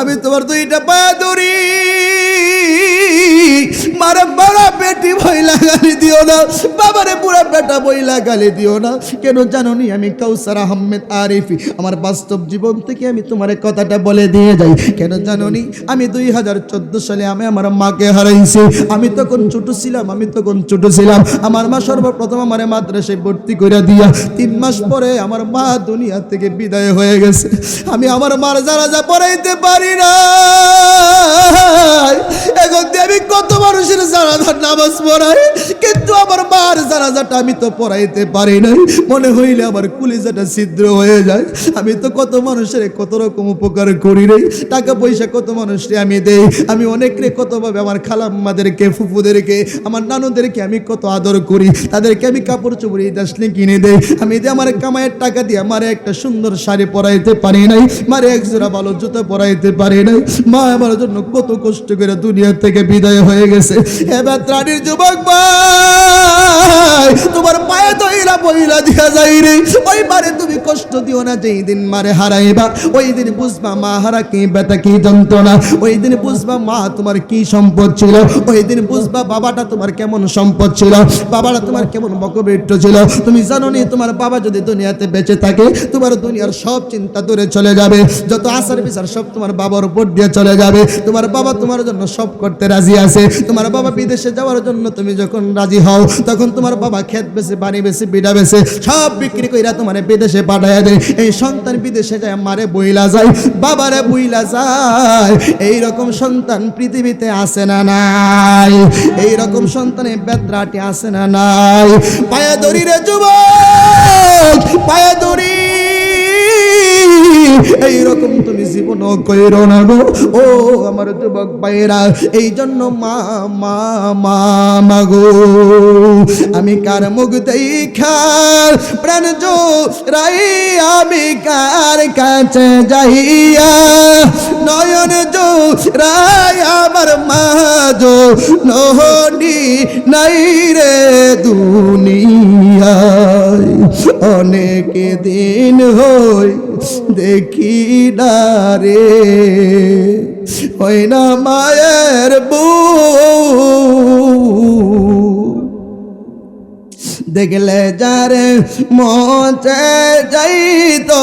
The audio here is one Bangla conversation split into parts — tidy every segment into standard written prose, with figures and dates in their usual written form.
আমি তোমার দুইটা পায়ে ধরি, মারে বড় বেটি বইলা গালি দিও না, বাবারে বুড়া বেটা বইলা গালি দিও না। কেন জানো নি আমি কাউসার আহমেদ আরিফি, আমার বাস্তব জীবন থেকে আমি তোমার কথাটা বলে দিয়ে যাই। কেন জানো নি আমি 2014 সালে আমি আমার মাকে হারাইছি। আমি তখন ছোট ছিলাম। আমার মা সর্বপ্রথম আমার মাদ্রাসায় ভর্তি করে দিয়া 3 মাস পরে আমার মা দুনিয়া থেকে বিদায় হয়ে গেছে। আমি আমার মার জানাজা পড়াইতে পারি না। এখন আমি কত মানুষের জানাজার নামাজ পড়াই, কিন্তু আমার মার জানাজাটা আমি তো পড়াইতে পারি নাই। মনে হইলে আমার কলিজাটা ছিদ্র হয়ে যায়। আমি তো কত মানুষের কত রকম উপকার করি রে, টাকা পয়সা কত মানুষকে আমি দেই। আমি অনেকরে কতভাবে আমার খালাম্মাদেরকে, ফুফুদেরকে, আমার নানুদেরকে আমি কত আদর করি। তাদেরকে আমি কাপড় চোপড় দাসলে কিনে দেই। আমি যে আমার কামাইয়ের টাকা দিয়ে মারে একটা সুন্দর শাড়ি পরাইতে পারি নাই, মারে এক জোড়া ভালো জুতা পরাইতে পারি নাই। মা আমার জন্য কত কষ্ট করে দুনিয়া থেকে বিদায় হয়ে গেছে। এবার ত্রাণীর যুবক ভাই, তোমার পায়ে দইরা বইলা দিয়া যাই রে। ওই মারে তুমি কষ্ট দিও না, যেই দিন মারে হারাইবা ওই দিন বুঝবা মা হারা কি ব্যথা, কি যন্ত্রণা। ওই দিন বুঝবা মা তোমার কি সম্পদ ছিল। ওই দিন বুঝবা বাবাটা তোমার কেমন সম্পদ ছিল, বাবাটা তোমার কেমন বকবিট্ট ছিল। তুমি জানো নি তোমার বাবা যদি দুনিয়াতে বেঁচে থাকে, তোমার দুনিয়ার সব চিন্তা দূরে চলে যাবে। যত আচার বিচার সব তোমার বাবার উপর দিয়ে চলে যাবে। তোমার বাবা তোমার জন্য সব করতে রাজি আছে। তোমার বাবা বিদেশে যাওয়ার জন্য তুমি যখন রাজি হও, তখন তোমার বাবা ক্ষেত বেচে, বাড়ি বেচে, বিড়া বেচে সব বিক্রি কইরা তোমার বিদেশে পাঠায় দেয়। এই সন্তান বিদেশে যায়, মারে বইলা যায়, বাবারে বইলা যায়। এইরকম সন্তান পৃথিবীতে আসে না নাই? এইরকম সন্তানের বেত্রাটি আসে না নাই? পায়ে দড়ি রে যুবক, পায়ে দড়ি। এইরকম তুমি জীবন কইরো না গো ও আমার যুবক ভাইরা। এই জন্য মা মা মা মাগো, আমি কার মুখ দেখা প্রাণ জোড়াই, আমি কার কাছে যাইয়া নয়ন জোড়াই, আমার মা জো নহনি নাই রে দুনিয়ায়। অনেক দিন হই দেখি না রে, ওই না মায়ের বুক দেখলে যারে মচে যাই তো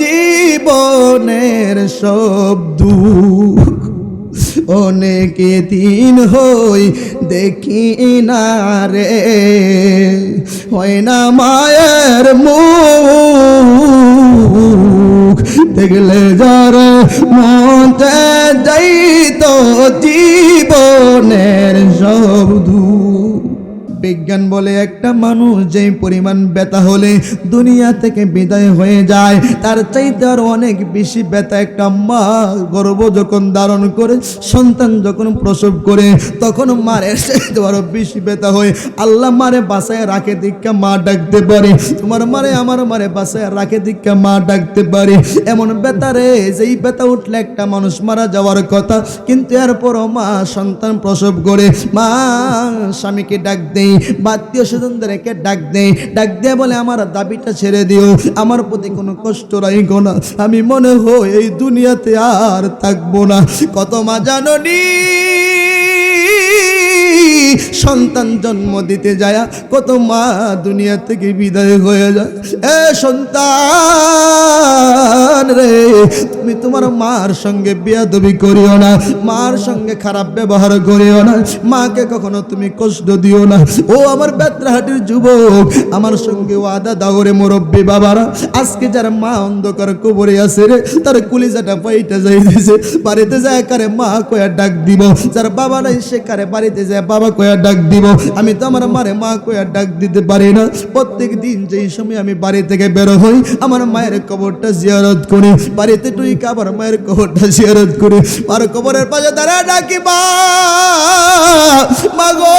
জীবনের সব দুঃখ। অনেক দিন হই দেখি না রে, হয় না মায়ের মুখ দেখলে যারে মতে যাই তো জীবনের সব দুঃখ। বিজ্ঞান বলে একটা মানুষ যেই পরিমাণ ব্যথা হলে দুনিয়া থেকে বিদায় হয়ে যায়, তার চাইতে আরো অনেক বেশি ব্যথা একটা মা গর্ভ যখন ধারণ করে, সন্তান যখন প্রসব করে, তখন মারের চাইতে আরো বেশি ব্যথা হয়। আল্লাহ মারে বাসায় রাখে দীক্ষা মা ডাকতে পারে, তোমার মারে আমার মারে বাসায় রাখে দীক্ষা মা ডাকতে পারে। এমন ব্যথা রে, যেই ব্যথা উঠলে একটা মানুষ মারা যাওয়ার কথা, কিন্তু এরপরও মা সন্তান প্রসব করে, মা স্বামীকে ডাক দেয়, আত্মীয় স্বজনদেরকে ডাক দিয়ে বলে আমার দাবিটা ছেড়ে দিও, আমার প্রতি কোনো কষ্ট রাখো না, আমি মনে হয় এই দুনিয়াতে আর থাকবো না। কত মা জাননি সন্তান জন্ম দিতে যায়, কত মা দুনিয়া থেকে বিদায় হয়ে যায়। এ সন্তান রে, তুমি তোমার মার সঙ্গে বেয়াদবি করিও না, মার সঙ্গে খারাপ ব্যবহার করিও না, মাকে কখনো তুমি কষ্ট দিও না। ও আমার বেত্রাহাটির যুবক, আমার সঙ্গে ওয়াদা দাও রে মুরব্বী বাবারা। আজকে যার মা অন্ধকার কবরে আছে রে, তার কলিজাটা পাইটা যাইতেছে, বাড়িতে যায় কারে মা কয়া ডাক দিব, যার বাবা নাই সে কারে বাড়িতে যায় বাবা কয়া ডাক দিব। আমি তো আমার মারে মা কয়া ডাক দিতে পারি না। প্রত্যেক দিন যেই সময় আমি বাড়ি থেকে বের হই, আমার মায়ের কবরটা জিয়ারত করি, বাড়িতে তুই আবার মায়ের কবরটা জিয়ারত করি, আর কবরের পাশে দাঁড়া ডাকি মা গো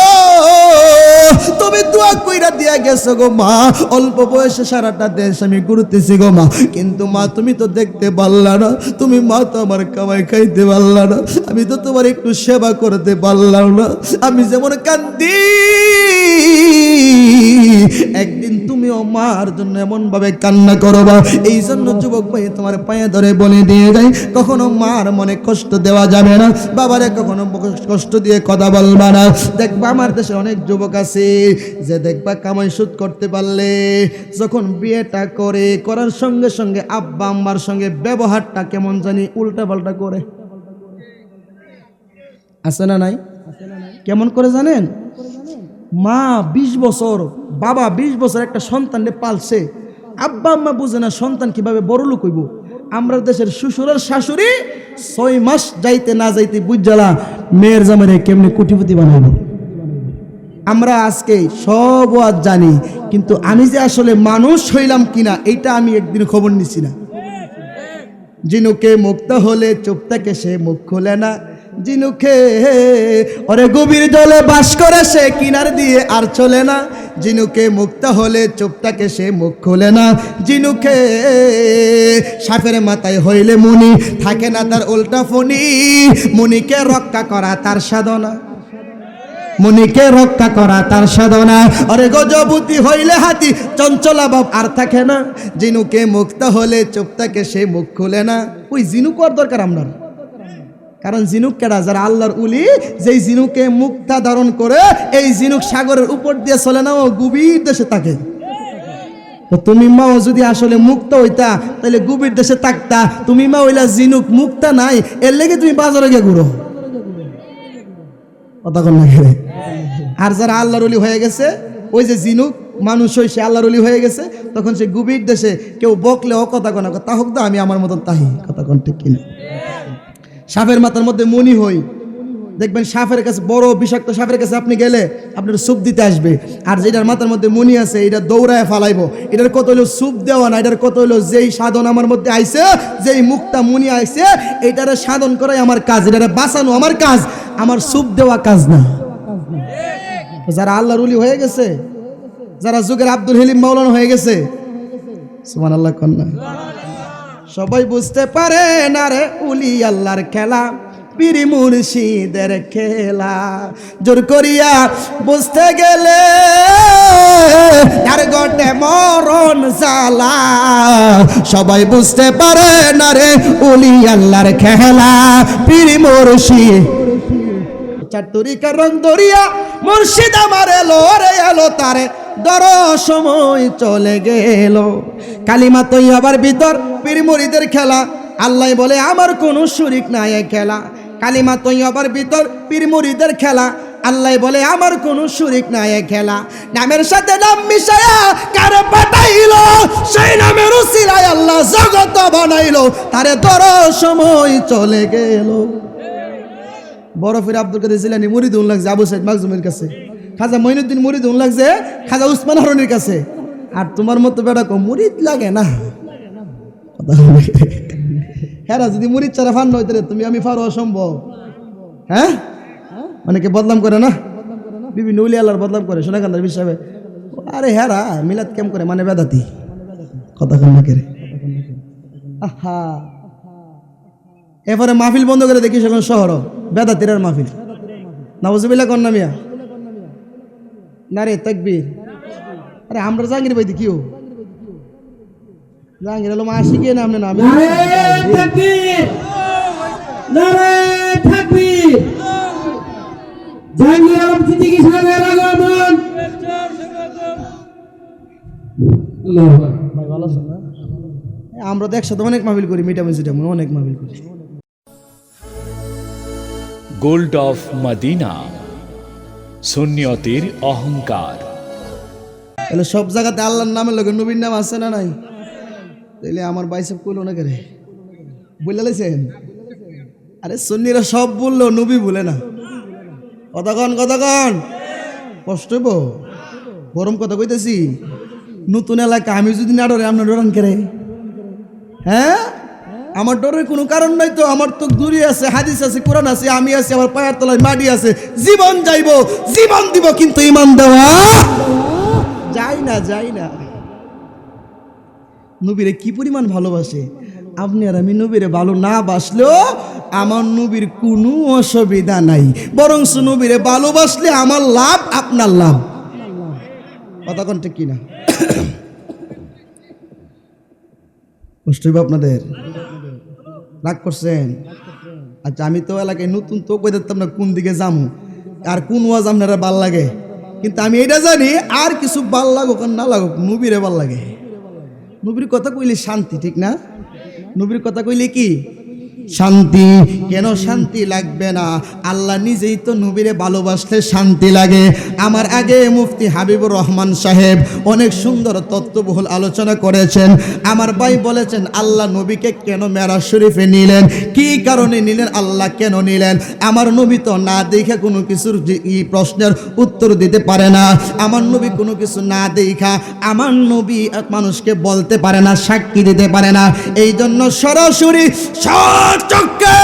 তুমি দোয়া কইরা দিয়া গেছো গো মা, অল্প বয়সে সারাটা দেশ আমি ঘুরতেছি গো মা, কিন্তু মা তুমি তো দেখতে পারলা না, তুমি মা তো আমার কামাই খাইতে পারলা না, আমি তো তোমার একটু সেবা করতে পারলাম না। আমি যেমন কান্দি, একদিন তুমি তুমিও মার জন্য এমন ভাবে কান্না করবা। এই জন্য যুবক ভাই তোমার পায়ে ধরে বলে দিয়ে যাই, কখনো মার মনে কষ্ট দেওয়া যাবে না, বাবারে কখনো কষ্ট দিয়ে কথা বলবা না। দেখবা আমার দেশে অনেক যুবক আছে যে দেখবা কামাই সুদ করতে পারলে যখন বিয়েটা করার সঙ্গে সঙ্গে আব্বা আম্মার সঙ্গে ব্যবহারটা কেমন জানি উল্টা পাল্টা করে। আছে না নাই? কেমন করে জানেন? মা 20 বছর, বাবা 20 বছর একটা সন্তানকে পালছে, আব্বা আম্মা বুঝে না সন্তান কিভাবে বড় লোক হইব। আমরা দেশের শ্বশুর আর শাশুড়ি 6 মাস যাইতে না যাইতে বুঝলা মেয়ের জামাইরে কেমনে কোটিপতি বানাইব। আমরা আজকে সব ওয়াজ জানি, কিন্তু আমি যে আসলে মানুষ হইলাম কিনা এইটা আমি একদিন খবর নিছি না। জিনুকে মুক্ত হলে চুপ থেকে সে মুখ খোলে না, জিনুকে ওরে গভীর জলে বাস করে সে কিনার দিয়ে আর চলে না। জিনুকে মুক্ত হলে চুপ থাকে সে মুখ খোলে না, জিনুকে সাপের মাথায় হইলে মুনি থাকে না তার উল্টা ফণি। মুনিকে রক্ষা করা তার সাধনা, মুনিকে রক্ষা করা তার সাধনা। আরে গজবতী হইলে হাতি চঞ্চলা বাপ আর থাকে না, জিনুকে মুক্ত হলে চুপ থাকে সে মুখ খুলে না। ওই জিনুক আর দরকার আপনার, কারণ জিনুক কেডা? যারা আল্লাহর উলি, যেই জিনুকে মুক্তা ধারণ করে এই জিনুক সাগরের উপর দিয়ে চলে না, ও গভীর দেশে থাকে। তো তুমি মাও যদি আসলে মুক্ত হইতা তাহলে গভীর দেশে থাকতা। তুমি মা হইলা জিনুক মুক্তা নাই, এর লেগে তুমি বাজারে গিয়ে ঘুরো। আর যারা আল্লাহর ওলি হয়ে গেছে, ওই যে জিনুক মানুষ হই সে আল্লাহর ওলি হয়ে গেছে, তখন সে গভীর দেশে কেউ বকলে ও কথা কনা তা হোক দা আমি আমার মতন তাহি কথা কন, ঠিক কিনা? সাপের মাথার মধ্যে মনি হই, দেখবেন সাপের কাছে, বড় বিষাক্ত সাপের কাছে আপনি গেলে আপনার সুপ দিতে আসবে, আর যেটার মাথার মধ্যে মনি আছে এটা দৌড়ায় ফালাইবো। এটার কত হলো সুপ দেওয়া না, এটার কত হলো যেই সাধন আমার মধ্যে আইছে, যেই মুক্তা মনি আইছে, এটারে সাধন করাই আমার কাজ, এটারে বাঁচানো আমার কাজ, আমার সুপ দেওয়া কাজ না। যারা আল্লাহর ওলি হয়ে গেছে, যারা যুগের আব্দুল হালিম মাওলানা হয়ে গেছে, সুবহানাল্লাহ কন্যা, সবাই বুঝতে পারে না রে উলি আল্লাহর খেলা, পীর মুর্শিদের খেলা। জোর করিয়া বুঝতে গেলে আর গটে মরণ জ্বালা। সবাই বুঝতে পারে না রে উলি আল্লাহর খেলা, পীর মুর্শিদ চাটুরিকার রং দরিয়া মুর্শিদ আমার এলো রে এলো তারে দর সময় চলে গেল। কালিমা তুই আবার ভিতর পীর মুরিদের খেলা, আল্লাহ বলে আমার কোনো শরিক নাই খেলা। কালিমা তুই আবার ভিতর পীর মুরিদের খেলা, আল্লাহ বলে আমার কোনো শরিক নাই খেলা। নামের সাথে নাম মিশায়া কারে পাঠাইলো, সেই নামের উসিলায় আল্লাহ জগৎ বানাইলো, তারে দর সময় চলে গেল। বড় ফির আব্দুল কাদের জিলানী মুরিদ উন লাগছে আবু সাইদ মাকজুমের কাছে, খাজা মঈনুদ্দিন মুরিদ উন লাগছে খাজা উসমান হারুনির কাছে। আর তোমার মতো বেটা কো মুরিদ লাগে না। হ্যাঁ, যদি মুরিদ ছাড়া ফান নয় তাহলে তুমি আমি ফারো অসম্ভব। হ্যাঁ, অনেকে বদনাম করে না, বিভিন্ন উলি আল্লাহর বদনাম করে সোনাকান্দার হিসাবে। আরে হ্যাঁ মিলাদ কেম করে মানে বেদাতি কথা কন না করে। আহা, এরপরে মাহফিল বন্ধ করে দেখি সেখানে শহর বেদাতির মাহফিল। নাউজুবিল্লাহ কন না মিয়া, না রে তাকবীর। আরে আমরা জাহাঙ্গীর ভাই কিও জাহাঙ্গীর হলো মাসি গিয়ে নামে না আমি আমরা তো একসাথে অনেক মাহফিল করি, মিটামিটি অনেক মাহফিল করি। গোল্ড অফ মদিনা, সুন্নিয়তের অহংকার। তাহলে সব জায়গাতে আল্লাহর নামের লগে নবীর নাম আছে না নাই? তাইলে আমার বাইসব কইলো না করে বলে লাইছেন। আরে সুন্নিরা সব বললো, নবী বলে না। কতক্ষণ কষ্ট হইব, গরম কথা কইতেছি। নতুন এলাকা, আমি যদি না ডরে আপনার ডরান করে? হ্যাঁ, আমার ডরের কোনো কারণ নাই তো। আমার তো দূরে আছে, হাদিস আছে, কোরআন আছে, আমি আছি, আমার পায়ের তলায় মাটি আছে। জীবন যাইব, জীবন দিব, কিন্তু ইমান দেওয়া যাই না। নবীরে কি পরিমাণ ভালোবাসে আপনি আর আমি। নবীরে ভালো না বাসলেও আমার নবীর কোনো অসুবিধা নাই, বরং নবীরে ভালোবাসলে আমার লাভ, আপনার লাভ। কথা কোন ঠিক কিনা? কষ্ট হইব আপনাদের? রাগ করছেন? আচ্ছা, আমি তো এলাকায় নতুন, তো কই দিতাম না কোন দিকে যামু আর কোন ওয়াজ আপনারা ভাল লাগে, কিন্তু আমি এটা জানি আর কিছু ভাল লাগুক আর না লাগুক, নবীরে ভাল লাগে। নবীর কথা কইলে শান্তি, ঠিক না? নবীর কথা কইলে কি শান্তি। কেন শান্তি লাগবে না? আল্লাহ নিজেই তো নবীরে ভালোবাসলে শান্তি লাগে। আমার আগে মুফতি হাবিবুর রহমান সাহেব অনেক সুন্দর তত্ত্ববহুল আলোচনা করেছেন। আমার ভাই বলেছেন আল্লাহ নবীকে কেন মেরাজ শরীফে নিলেন, কি কারণে নিলেন, আল্লাহ কেন নিলেন। আমার নবী তো না দেখে কোনো কিছুর প্রশ্নের উত্তর দিতে পারে না। আমার নবী কোনো কিছু না দেখা, আমার নবী মানুষকে বলতে পারে না, সাক্ষী দিতে পারে না। এই জন্য সরাসরি চক্ষে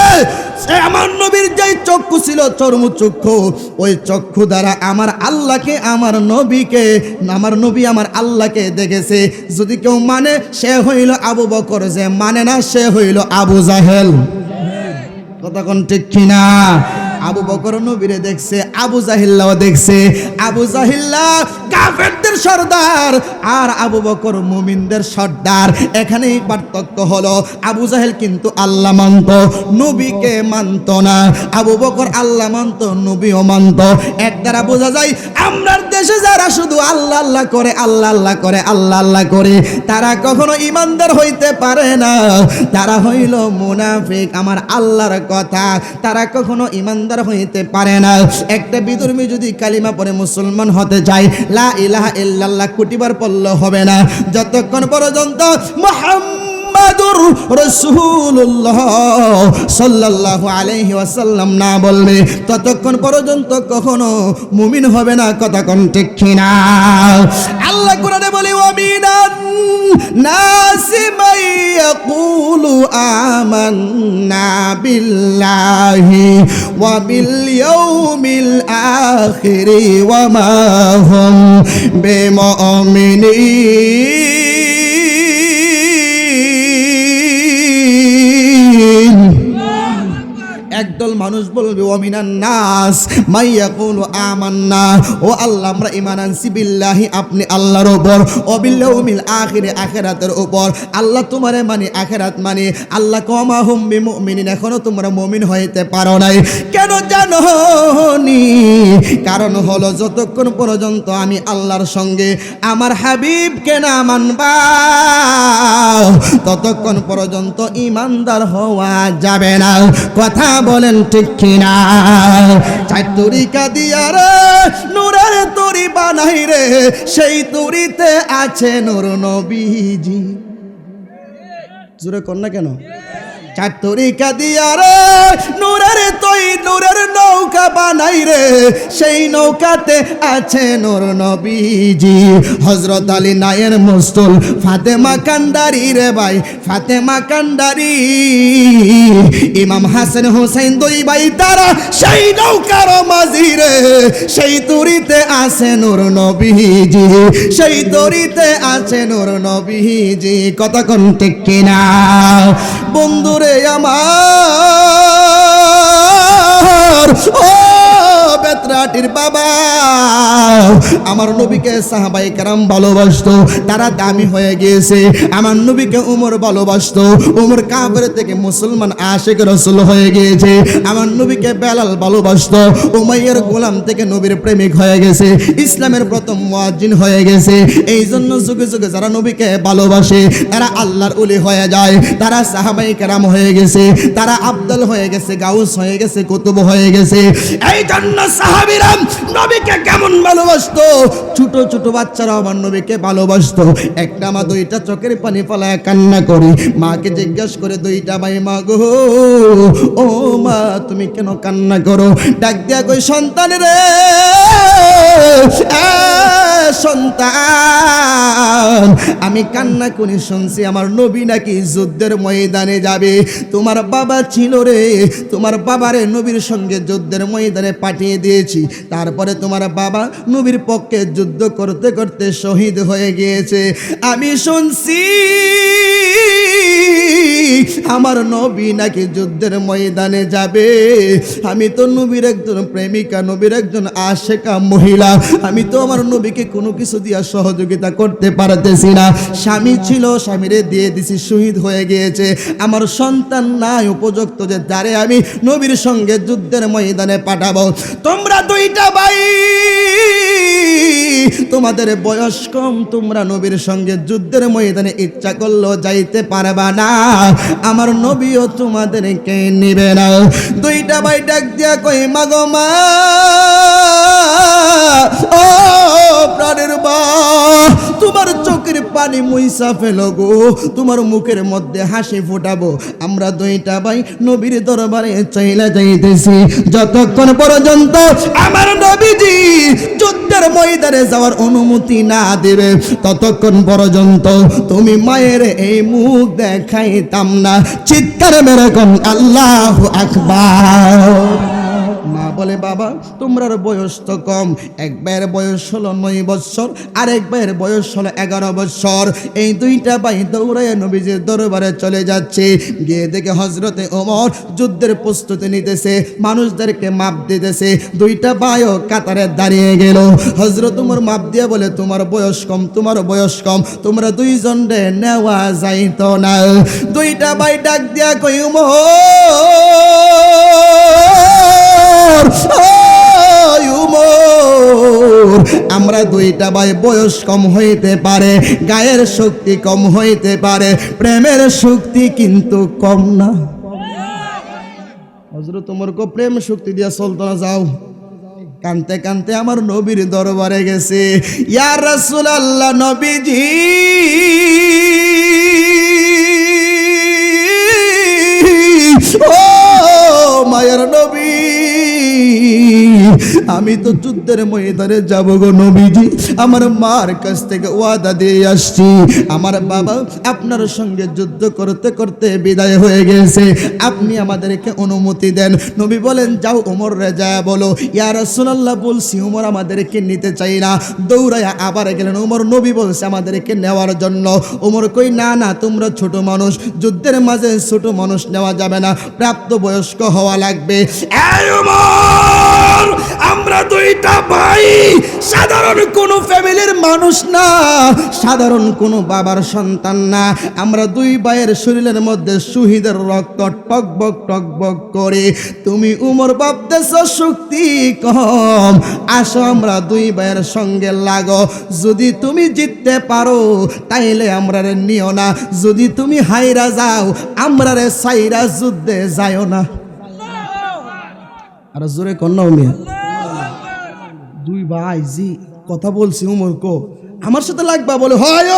আমার নবীর যে চক্ষু ছিল চর্মচক্ষু, ওই চক্ষু দ্বারা আমার আল্লাহকে, আমার নবীকে, আমার নবী আমার আল্লাহকে দেখেছে। যদি কেউ মানে সে হইল আবু বকর, যে মানে না সে হইল আবু জাহেল। কথা কোন ঠিক কিনা? আবু বকর নবীরে দেখছে, আবু জাহিল্লাও দেখছে। আবু জাহিল্লা কাফেরদের সর্দার আর আবু বকর মুমিনদের সর্দার। এখানেই পার্থক্য হলো, আবু জাহেল কিন্তু আল্লাহ মানত, নবীকে মানত না। আবু বকর আল্লাহ মানত, নবীও মানত। এর দ্বারা বোঝা যায় আমরার দেশে যারা শুধু আল্লাহ আল্লাহ করে, আল্লাহ আল্লাহ করে, আল্লাহ আল্লাহ করে, তারা কখনো ইমানদার হইতে পারে না। তারা হইল মুনাফিক। আমার আল্লাহর কথা, তারা কখনো ইমানদার হইতে পারে না। একটা বিধর্মী যদি কালিমা পড়ে মুসলমান হতে চায়, লা ইলাহা ইল্লাল্লাহ কোটিবার পড়লে হবে না, যতক্ষণ পর্যন্ত মুহাম্মাদুর রাসূলুল্লাহ সাল্লাল্লাহু আলাইহি ওয়াসাল্লাম না বলবে, ততক্ষণ পর্যন্ত কখনো মুমিন হবে না। কথা কোন ঠিক কিনা? আল্লাহ কোরআনে বলে, ওয়ামিনান নাসি মান ইয়াকুলু আমান্না বিল্লাহি ওয়া বিল ইয়াউমিল আখিরি ওয়া মা হুম বিমুমিনিন। একদল মানুষ বলবে, ওয়ামিনান নাস মাইয়াকুলু আমান্না, ও আল্লাহ আমরা ঈমান আনছি, বিল্লাহি আপনি আল্লাহর উপর, ও বিল ইয়াউমিল আখিরে আখিরাতের উপর। আল্লাহ তোমারে মানে, আখিরাত মানে। আল্লাহ কমা হুম বিমুমিনিন, এখনো তোমরা মুমিন হইতে পারো নাই। কেন জানো নি? কারণ হলো যতক্ষণ পর্যন্ত আমি আল্লাহর সঙ্গে আমার হাবিবকে না মানবা, ততক্ষণ পর্যন্ত ঈমানদার হওয়া যাবে না। কথা বলেন ঠিক কিনা? চার তরিকা দিয়া রে নূরের তরি বানাই রে, সেই তরিতে আছে নূর নবীজি। জোরে কর না কেন? চার তরিকা দিয়া রে নূরের নূরের নৌকা বানাই রে, সেই নৌকাতে আছে নূর নবীজি। হযরত আলী নায়ের মুস্তুল, ফাতেমা কান্ডারি রে ভাই, ফাতেমা কান্ডারি, ইমাম হাসান হোসেন দুই ভাই, তারা সেই নৌকার মাঝি রে, সেই তরিতে আছে নূর নবীজি, সেই তরিতে আছে নূর নবীজি। কথা কোন ঠিক কিনা? বন্ধুরে আমার, ও বেতরাটির বাবা, আমার নবীকে সাহাবায়ে কেরাম ভালোবাসতো, তারা দামি হয়ে গিয়েছে। আমার নবীকে উমর ভালোবাসতো, উমর কাফের থেকে মুসলমান আশিক রাসূল হয়ে গিয়েছে। আমার নবীকে বেলাল ভালোবাসতো, উমাইয়ার গোলাম থেকে নবীর প্রেমিক হয়ে গেছে, ইসলামের প্রথম মুয়াজ্জিন হয়ে গেছে। এই জন্য যুগে যুগে যারা নবীকে ভালোবাসে তারা আল্লাহর ওলি হয়ে যায়, তারা সাহাবায়ে কেরাম হয়ে গেছে, তারা আফদল হয়ে গেছে, গাউস হয়ে গেছে, কুতুব হয়ে গেছে। এই জন্য সাহাবীরা নবীকে কেমন ভালোবাসতো, ছোট ছোট বাচ্চারা আমার নবীকে ভালোবাসতো। একটা মা দুইটা চোখের পানি ফেলায় কান্না করে মাকে জিজ্ঞেস করে, দুইটা ভাই মা গো, ও মা তুমি কেন কান্না করো? ডাক দিয়া কই, সন্তান রে, সন্তান, আমি কান্না করি শুনছি আমার নবী নাকি যুদ্ধের ময়দানে যাবে। তোমার বাবা ছিল রে, তোমার বাবারে নবীর সঙ্গে যুদ্ধের ময়দানে পাঠিয়ে দিয়েছি, তারপরে তোমার বাবা নবীর পক্ষে যুদ্ধ করতে করতে শহীদ হয়ে গিয়েছে। আমি শুনছি আমার নবী নাকি যুদ্ধের ময়দানে যাবে। আমি তো নবীর একজন প্রেমিকা, নবীর একজন আশেকা মহিলা, আমি তো আমার নবীকে কোনো কিছু দিয়া সহযোগিতা করতে পারতেছি না। স্বামী ছিল, স্বামীরে দিয়ে দিছি, শহীদ হয়ে গিয়েছে। আমার সন্তান নাই উপযুক্ত যে যারে আমি নবীর সঙ্গে যুদ্ধের ময়দানে পাঠাবো। তোমরা দুইটা ভাই, তোমাদের বয়স কম, তোমরা নবীর সঙ্গে যুদ্ধের ময়দানে ইচ্ছা করলেও যাইতে পারবা না, আমার নবীও তোমাদেরকে নিবে না। দুইটা ভাই ডাক দিয়া কই, মাগো মা, ও প্রাণের মা, তোমার চোখের পানি মুইসা ফেলো গো, তোমার মুখের মধ্যে হাসি ফোটাবো। আমরা দুইটা ভাই নবীর দরবারে চাইলা যাইতেছি, যতক্ষণ পর্যন্ত আমার নবীজি যুদ্ধের ময়দানে যাওয়ার অনুমতি না দেবে ততক্ষণ পর্যন্ত তুমি মায়ের এই মুখ দেখাইতাম না। চিৎকার মেরে কোন আল্লাহু আকবার। মা বলে, বাবা তোমরার বয়স তো কম, এক ভাইয়ের বয়স হলো 9 বছর, আর এক ভাইয়ের বয়স হলো 11 বছর। এই দুইটা ভাই দৌড়াইয়া নবীজির দরবারে চলে যাচ্ছে। গিয়ে দেখে হযরতে ওমর যুদ্ধের প্রস্তুতি নিতেছে, মানুষদেরকে মাপ দিতেছে। দুইটা ভাইও কাতারে দাঁড়িয়ে গেল। হযরত ওমর মাপ দিয়ে বলে, তোমার বয়স কম, তোমার বয়স কম, তোমরা দুইজন রে নেওয়া যাইতো না। দুইটা ভাই ডাক দিয়া কই, ওমর আমরা দুইটা ভাই বয়স কম হইতে পারে, গায়ের শক্তি কম হইতে পারে, প্রেমের শক্তি কিন্তু কম না। হযরত ওমর কো, প্রেম শক্তি দিয়া চলতো না, যাও। কানতে কানতে আমার নবীর দরবারে গেছে। ইয়া রাসূলুল্লাহ, নবীজি ও মায়ের নবী, আমি তো যুদ্ধের ময়দানে যাব গো নবীজি। আমার মার কাছ থেকে ওয়াদা দিয়ে আসছি, আমার বাবা আপনার সঙ্গে যুদ্ধ করতে করতে বিদায় হয়ে গেছে, আপনি আমাদেরকে অনুমতি দেন। নবী বলেন, যাও ওমর রে যায় বলো, ইয়া রাসূলুল্লাহ বলছি ওমর আমাদেরকে নিতে চাই না। দৌড়ায়া আবার গেলেন। ওমর, নবী বলছে আমাদেরকে নেওয়ার জন্য। ওমর কই, না না, তোমরা ছোট মানুষ, যুদ্ধের মাঝে ছোট মানুষ নেওয়া যাবে না, প্রাপ্ত বয়স্ক হওয়া লাগবে। এই ওমর, আমরা দুইটা ভাই সাধারণ কোন ফ্যামিলির মানুষ না, সাধারণ কোন বাবার সন্তান না। আমরা দুই ভাইয়ের শরীরের মধ্যে শহীদের রক্ত টকবক টকবক করে। তুমি উমর ভাবতেছ শক্তি কম, আসো আমরা দুই ভাইয়ের সঙ্গে লাগো। যদি তুমি জিততে পারো তাইলে আমরা রে নিও না, যদি তুমি হাইরা যাও আমরা রে সাইরা যুদ্ধে যাইও না। আর জোরে কন্যা মিয়া, দুই ভাই জি কথা বলছি, উমর কো আমার সাথে লাগবা বলে, হয়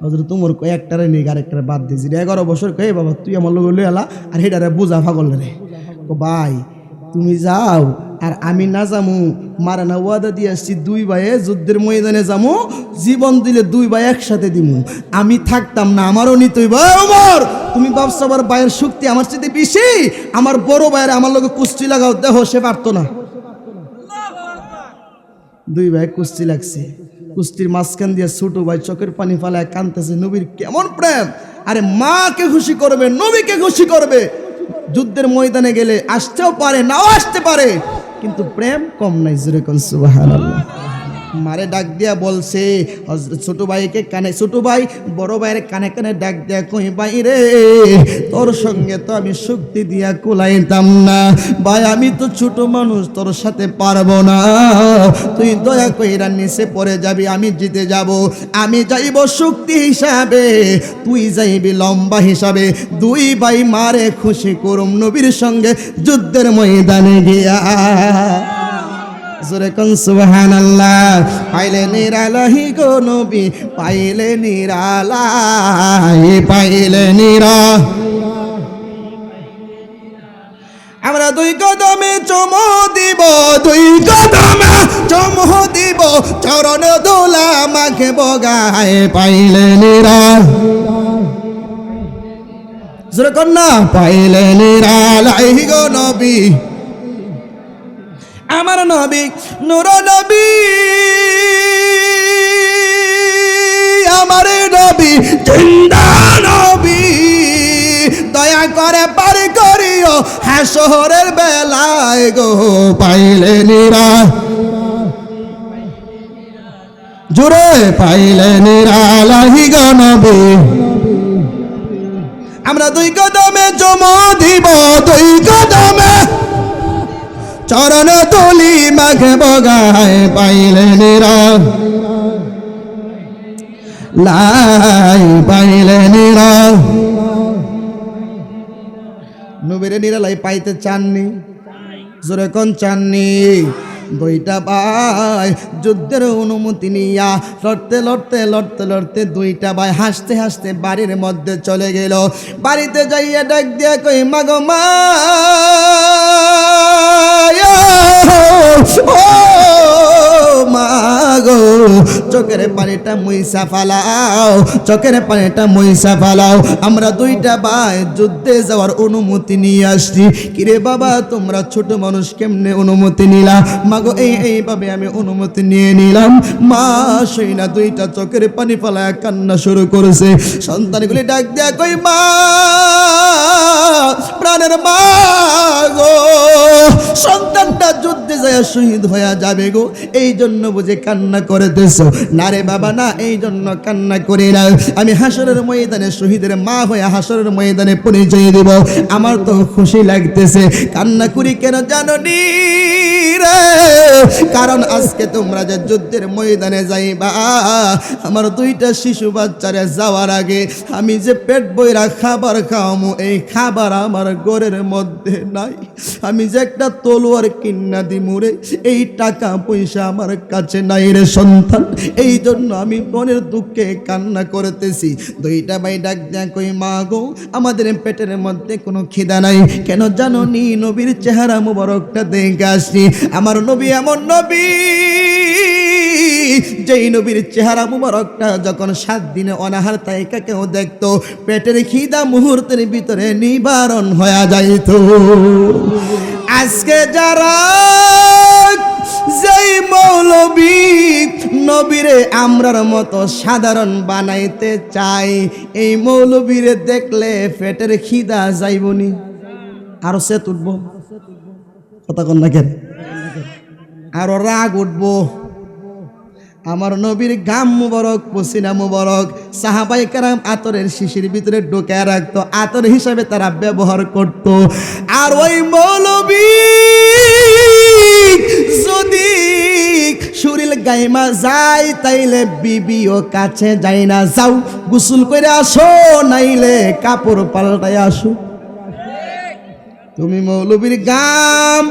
হযরত উমর কো একটারে নিয়ে আরেকটারে বাদ দিয়েছি। 11 বছর কয়ে, বাবা তুই আমার লগে লই আলা, আর হেডারে বুঝা পাগল রে। ও ভাই তুমি যাও আর আমি না যামু, মারা না ওয়াদা দিয়ে আসছি, দুই ভাইয়ে যুদ্ধের ময়দানে যামু, জীবন দিলে দুই ভাই একসাথে দিমু। আমি থাকতাম না, আমারও নিতই। ভাই ওমর, তুমি ভাবছো আমার ভাইয়ের শক্তি আমার চেয়ে বেশি? আমার বড় ভাইয়ের আমার লগে কুস্তি লাগাও, দেহ সে পারতো না। দুই ভাই কুস্তি লাগছে, কুস্তির মাঝখান দিয়ে ছোট ভাই চোখের পানি ফালায় কাঁদতেছে। নবীর কেমন প্রেম! আরে মাকে খুশি করবে, নবীকে খুশি করবে। যুদ্ধের ময়দানে গেলে আসতেও পারে, নাও আসতে পারে, কিন্তু প্রেম কম নাই। যেরকম সুবহানাল্লাহ। মারে ডাক দিয়া বলছে, ছোট ভাইকে কানে, ছোট ভাই বড় ভাইয়ের কানে কানে ডাক দিয়া কই, ভাই রে তোর সঙ্গে তো আমি শক্তি দিয়া কুলাইতাম না ভাই, আমি তো ছোট মানুষ, তোর সাথে পারবো না, তুই দয়া কইরা নিচে পড়ে যাবি, আমি জিতে যাব। আমি যাইব শক্তি হিসাবে, তুই যাইবি লম্বা হিসাবে। দুই ভাই মারে খুশি করুম নবীর সঙ্গে যুদ্ধের ময়দানে গিয়া। জোরে কোন সুবহানাল্লাহ। পাইলে নিরালাহি গো নবী, পাইলে নিরালাই, পাইলে নিরা। আমরা দুই কদমে চুমু দিব, দুই কদমে চুমু দিব, চরণ দোলা মাখে বগায়, পাইলে নিরা। জোরে কোন না, পাইলে নিরালাই গো নবী, আমার নবী নূর নবী, আমার নবী জিন্দা নবী দয়া করে পার করিও হাসরের বেলায় গো পাইলে নিরা জুড়ে পাইলে নিরালাহি গো নবী আমরা দুই কদমে চুমু দিব দুই কদমে চরণ তুলি মাঘে বগায় পাইলে নিরা লাই পাইলে নিরা নবীরে নিরালাই পাইতে চাননি জোরে কোন চাননি দুইটা ভাই যুদ্ধের অনুমতি নিয়া লড়তে লড়তে লড়তে লড়তে দুইটা ভাই হাসতে হাসতে বাড়ির মধ্যে চলে গেল বাড়িতে যাইয়া ডাক দিয়া কই মাগো মা ও মাগো চোখের পানিটা মুইসা ফালাও চোখের পানিটা মুইসা ফালাও আমরা দুইটা ভাই যুদ্ধে যাওয়ার অনুমতি নিয়ে আসছি কিরে বাবা তোমরা ছোট মানুষ কেমনে অনুমতি নিলা মাগো এইভাবে আমি অনুমতি নিয়ে নিলাম মা সেই না দুইটা চোখের পানি ফালায় কান্না শুরু করেছে সন্তানগুলি ডাক দেয়া কই মা প্রাণের মা গো সন্তানটা যুদ্ধে যায় শহীদ হয়ে যাবে গো এই জন্য বুঝে কান্না করতেছ না রে বাবা না এই জন্য কান্না করি না আমি হাসরের ময়দানে শহীদের মা হয়ে হাসরের ময়দানে পরিচয় দেব আমার তো খুশি লাগতেছে কান্না করি কেন জানো নি রে কারণ আজকে তোমরা যে যুদ্ধের ময়দানে যাইবা আমার দুইটা শিশু বাচ্চারে যাওয়ার আগে আমি যে পেট বইরা খাবার খাওয়ামু এই খাবার আমার ঘরের মধ্যে নাই আমি যে একটা তলোয়ার কিন্না দিমুরে এই টাকা পয়সা আমার কাছে নাই রে সন্তান এই জন্য আমি মনের দুঃখে কান্না করতেছি দুইটা ভাই ডাক দেয়া কই মা গো আমাদের পেটের মধ্যে কোনো খিদা নাই কেন জানো নি নবীর চেহারা মুবারকটা দেখে আসছি আমার নবী এমন নবী যেই নবীর চেহারা মুবারকটা যখন 7 দিনে অনাহার তাইকা কেউ দেখতো পেটের খিদা মুহূর্তের ভিতরে নিবারণ হয়ে যাইত আজকে যারা যেই মৌলবী নবীরে আমরার মতো সাধারণ বানাইতে চাই এই মৌলবীরে দেখলে পেটের খিদা যাইবনি আরো সে উঠবো কথা কন না কেন আরো রাগ উঠবো আমার নবীর গাম মুবারক পসিনা মুবারক সাহাবায়ে কেরাম আতরের শিশির ভিতরে ঢোকায় রাখতো আতর হিসাবে তারা ব্যবহার করত আর ওই মৌলবী যদি শরীর গাইমা যায় তাইলে বিবিও কাছে যায় না যাও গোসল করে আসো নাইলে কাপড় পাল্টায় আসো তুমি মৌলবীর গাম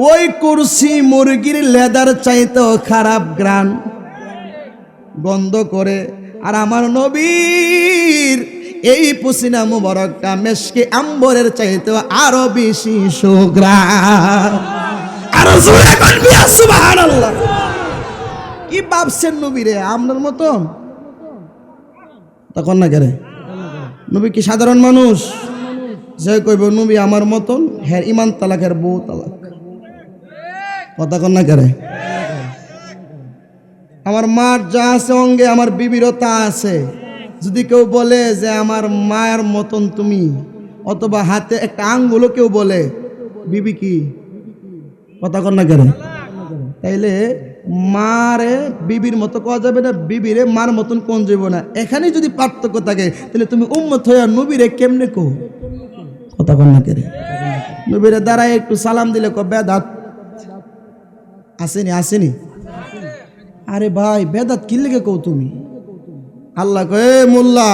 ওই কুরসি মুরগির লেদার চাইতেও খারাপ গ্রান গন্ধ করে আর আমার নবীর এই পসিনা মুবারকটা মেশকে আম্বরের চাইতেও আরো বেশি সুগ্রান আরো জোরে বলবি সুবহানাল্লাহ কি ভাবছেন নবীরে আপনার মতো তখন না করে নবী কি সাধারণ মানুষ যে কইব নবী আমার মতন হ্যাঁ ইমান তালাকের বউ তালাক কথা কন না করে আমার মার যা আছে অঙ্গে আমার বিবিরও তা আছে যদি কেউ বলে যে আমার মায়ের মতন তুমি অথবা হাতে একটা আঙ্গুলও কেউ বলে বিবি কি কথা কন না করে তাইলে মারে বিবির মতো কোয়া যাবে না বিবিরে মার মতন কোন যাইব না এখানে যদি পার্থক্য থাকে তাহলে তুমি উম্মত হইয়া নবীরে কেমনে কো কথা কন না করে নবীরে দাঁড়ায় একটু সালাম দিলে কো বেদাত আসেনি আসেনি আরে ভাই বেদাত কি লেগে কও তুমি আল্লাহ কয়ে মোল্লা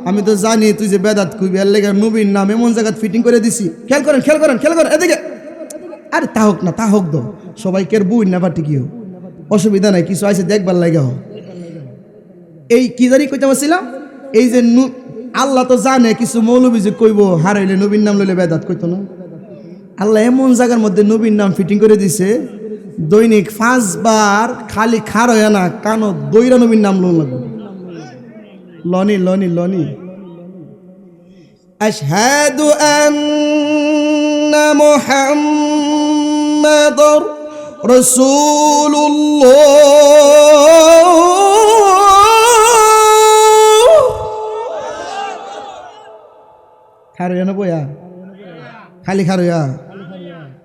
আমি তো জানি তুই যে বেদাত কইবি এর লেগে নবীর নাম এমন জায়গা ফিটিং করে দিছি খেয়াল করেন এদিকে আরে তা হোক না তা হোক দো সবাইকে বুই না পাটি কি অসুবিধা নাই কিছু আছে দেখবার লাগে এই কি জানি কইতে পারছিলাম এই যে আল্লাহ তো জানে কিছু মৌলবী যে কইব হারাইলে নবীর নাম লইলে বেদাত কইতো না আল্লাহ এমন জায়গার মধ্যে নবীর নাম ফিটিং করে দিছে দৈনিক 5 বার খালি খার হয় না কানো দইরা নবীর নাম লোন লাগবে লনি আশহাদু আন্না মুহাম্মাদুর রাসূলুল্লাহ খারুয়া না বইয়া খালি খারুয়া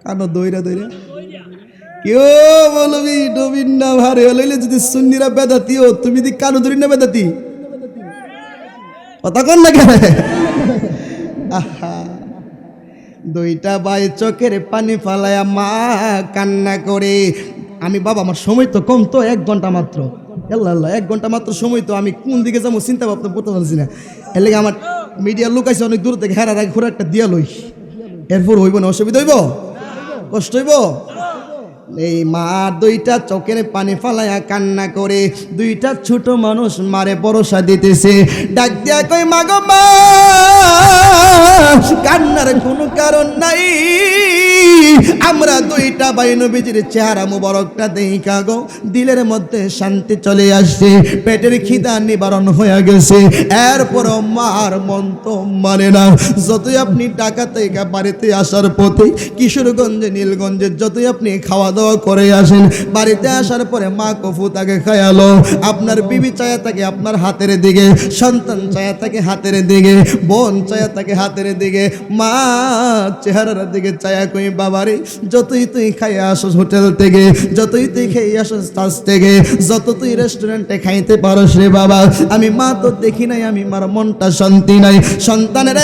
কানো দইরা দইরা কেউ বলবি নবীন না ভারে লইলে যদি সুন্নিরা বেদাতিও তুমি দি কানো ধরি না বেদাতি কথা কন না কেন আহা দুইটা ভাই চোখের পানি ফালায়া মা কান্না করে আমি বাবা আমার সময় তো কম তো 1 ঘন্টা মাত্র আল্লাহ আল্লাহ 1 ঘন্টা মাত্র সময় তো আমি কোন দিকে যাবো চিন্তা ভাবনা করতে পারছি না এর লেগে আমার মিডিয়া লোক আছে অনেক দূর থেকে হেরার আগে ঘুরে একটা দিয়া লই এরপর হইব না অসুবিধা হইব কষ্ট হইব এই মা দুইটা চোখের পানি ফালায়া কান্না করে দুইটা ছোট মানুষ মারে ভরসা দিতেছে ডাক দিয়া কই মা গো মা কান্নার কোনো কারণ নাই আমরা দুইটা ভাই নবীজির চেহারা মুবারকটা দেখা গো দিলের মধ্যে শান্তি চলে আসছে পেটের খিদা নিবারণ হয়ে গেছে এরপর মার মন তো মানে না যতই আপনি ঢাকা থেকে বাড়িতে আসার পথে কিশোরগঞ্জে নীলগঞ্জে যতই আপনি খাওয়া দাওয়া করে আসেন বাড়িতে আসার পরে মা কফু তাকে খায়ালো আপনার বিবি চায়া থাকে আপনার হাতের দিকে সন্তান চায়া থাকে হাতের দিকে বোন চায়া থাকে হাতের দিকে মা চেহারার দিকে চায়া কই বাবারে যতই তুই খাইয়া আসস হোটেল থেকে যতই তুই খেয়ে আসস কাছ থেকে যত তুই রেস্টুরেন্টে খাইতে পারস রে বাবা আমি মা তো দেখি নাই আমি মার মনটা শান্তি নাই সন্তানের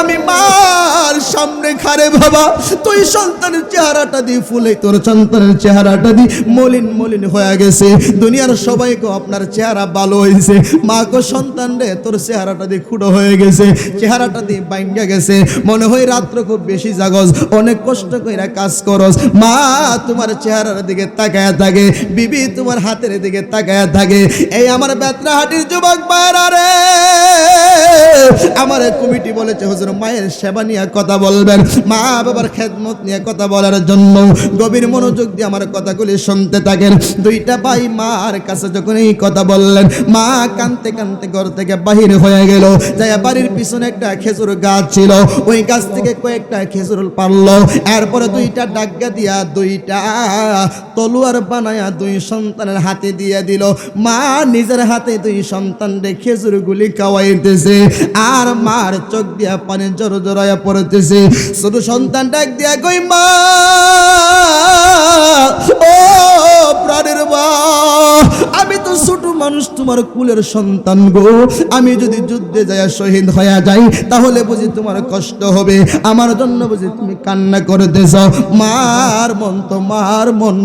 আমি মার সামনে খারে বাবা তুই সন্তানের চেহারাটা দি ফুলে তোর সন্তানের চেহারাটা দি মলিন মলিন হয়ে গেছে দুনিয়ার সবাইকে আপনার চেহারা ভালো হয়েছে মা গো সন্তান রে তোর চেহারাটা দি খুঁড়ো হয়ে গেছে চেহারাটা দি ভাঙ্গা গেছে মনে হয় রাত্র খুব বেশি জাগস অনেক কষ্ট কইরা কাজ করস মা তোমার চেহারার দিকে তাকায়া থাকে বিবি তোমার হাতের দিকে তাকায়া থাকে এই আমার বেতরাহাটির যুবক ভাইরা রে আমার কমিটি বলেছে হুজুর মায়ের সেবা নিয়ে কথা বলবেন মা বাবার খেদমত নিয়ে কথা বলার জন্য গভীর মনোযোগ দিয়ে আমার কথাগুলি শুনতে থাকেন দুইটা ভাই মার কাছে যখন এই কথা বললেন মা কানতে কানতে ঘর থেকে বাহির হয়ে গেল যাই বাড়ির পিছনে একটা খেজুর গাছ ছিল ওই গাছ থেকে কয়েকটা খেজুর পারলো এরপরে দুইটা ডাগা দিয়া দুইটা তলোয়ার বানায়া দুই সন্তানের হাতে দিয়ে দিল মা নিজের হাতে দুই সন্তানরে খেজুরগুলি খাওয়াইতেছে আর মার চোখ দিয়া পানি জোর জোরাইয়া পড়তেছে শুধু সন্তান ডাক দিয়া কই মা ও প্রাণের মা আমি তো ছোট মানুষ তোমার কুলের সন্তান গো আমি যদি যুদ্ধে যায় শহীদ হয়ে যাই তাহলে বুঝি তোমার কষ্ট হবে আমার জন্য বুঝি তুমি কান্না করতেছ মার মন তো মার মন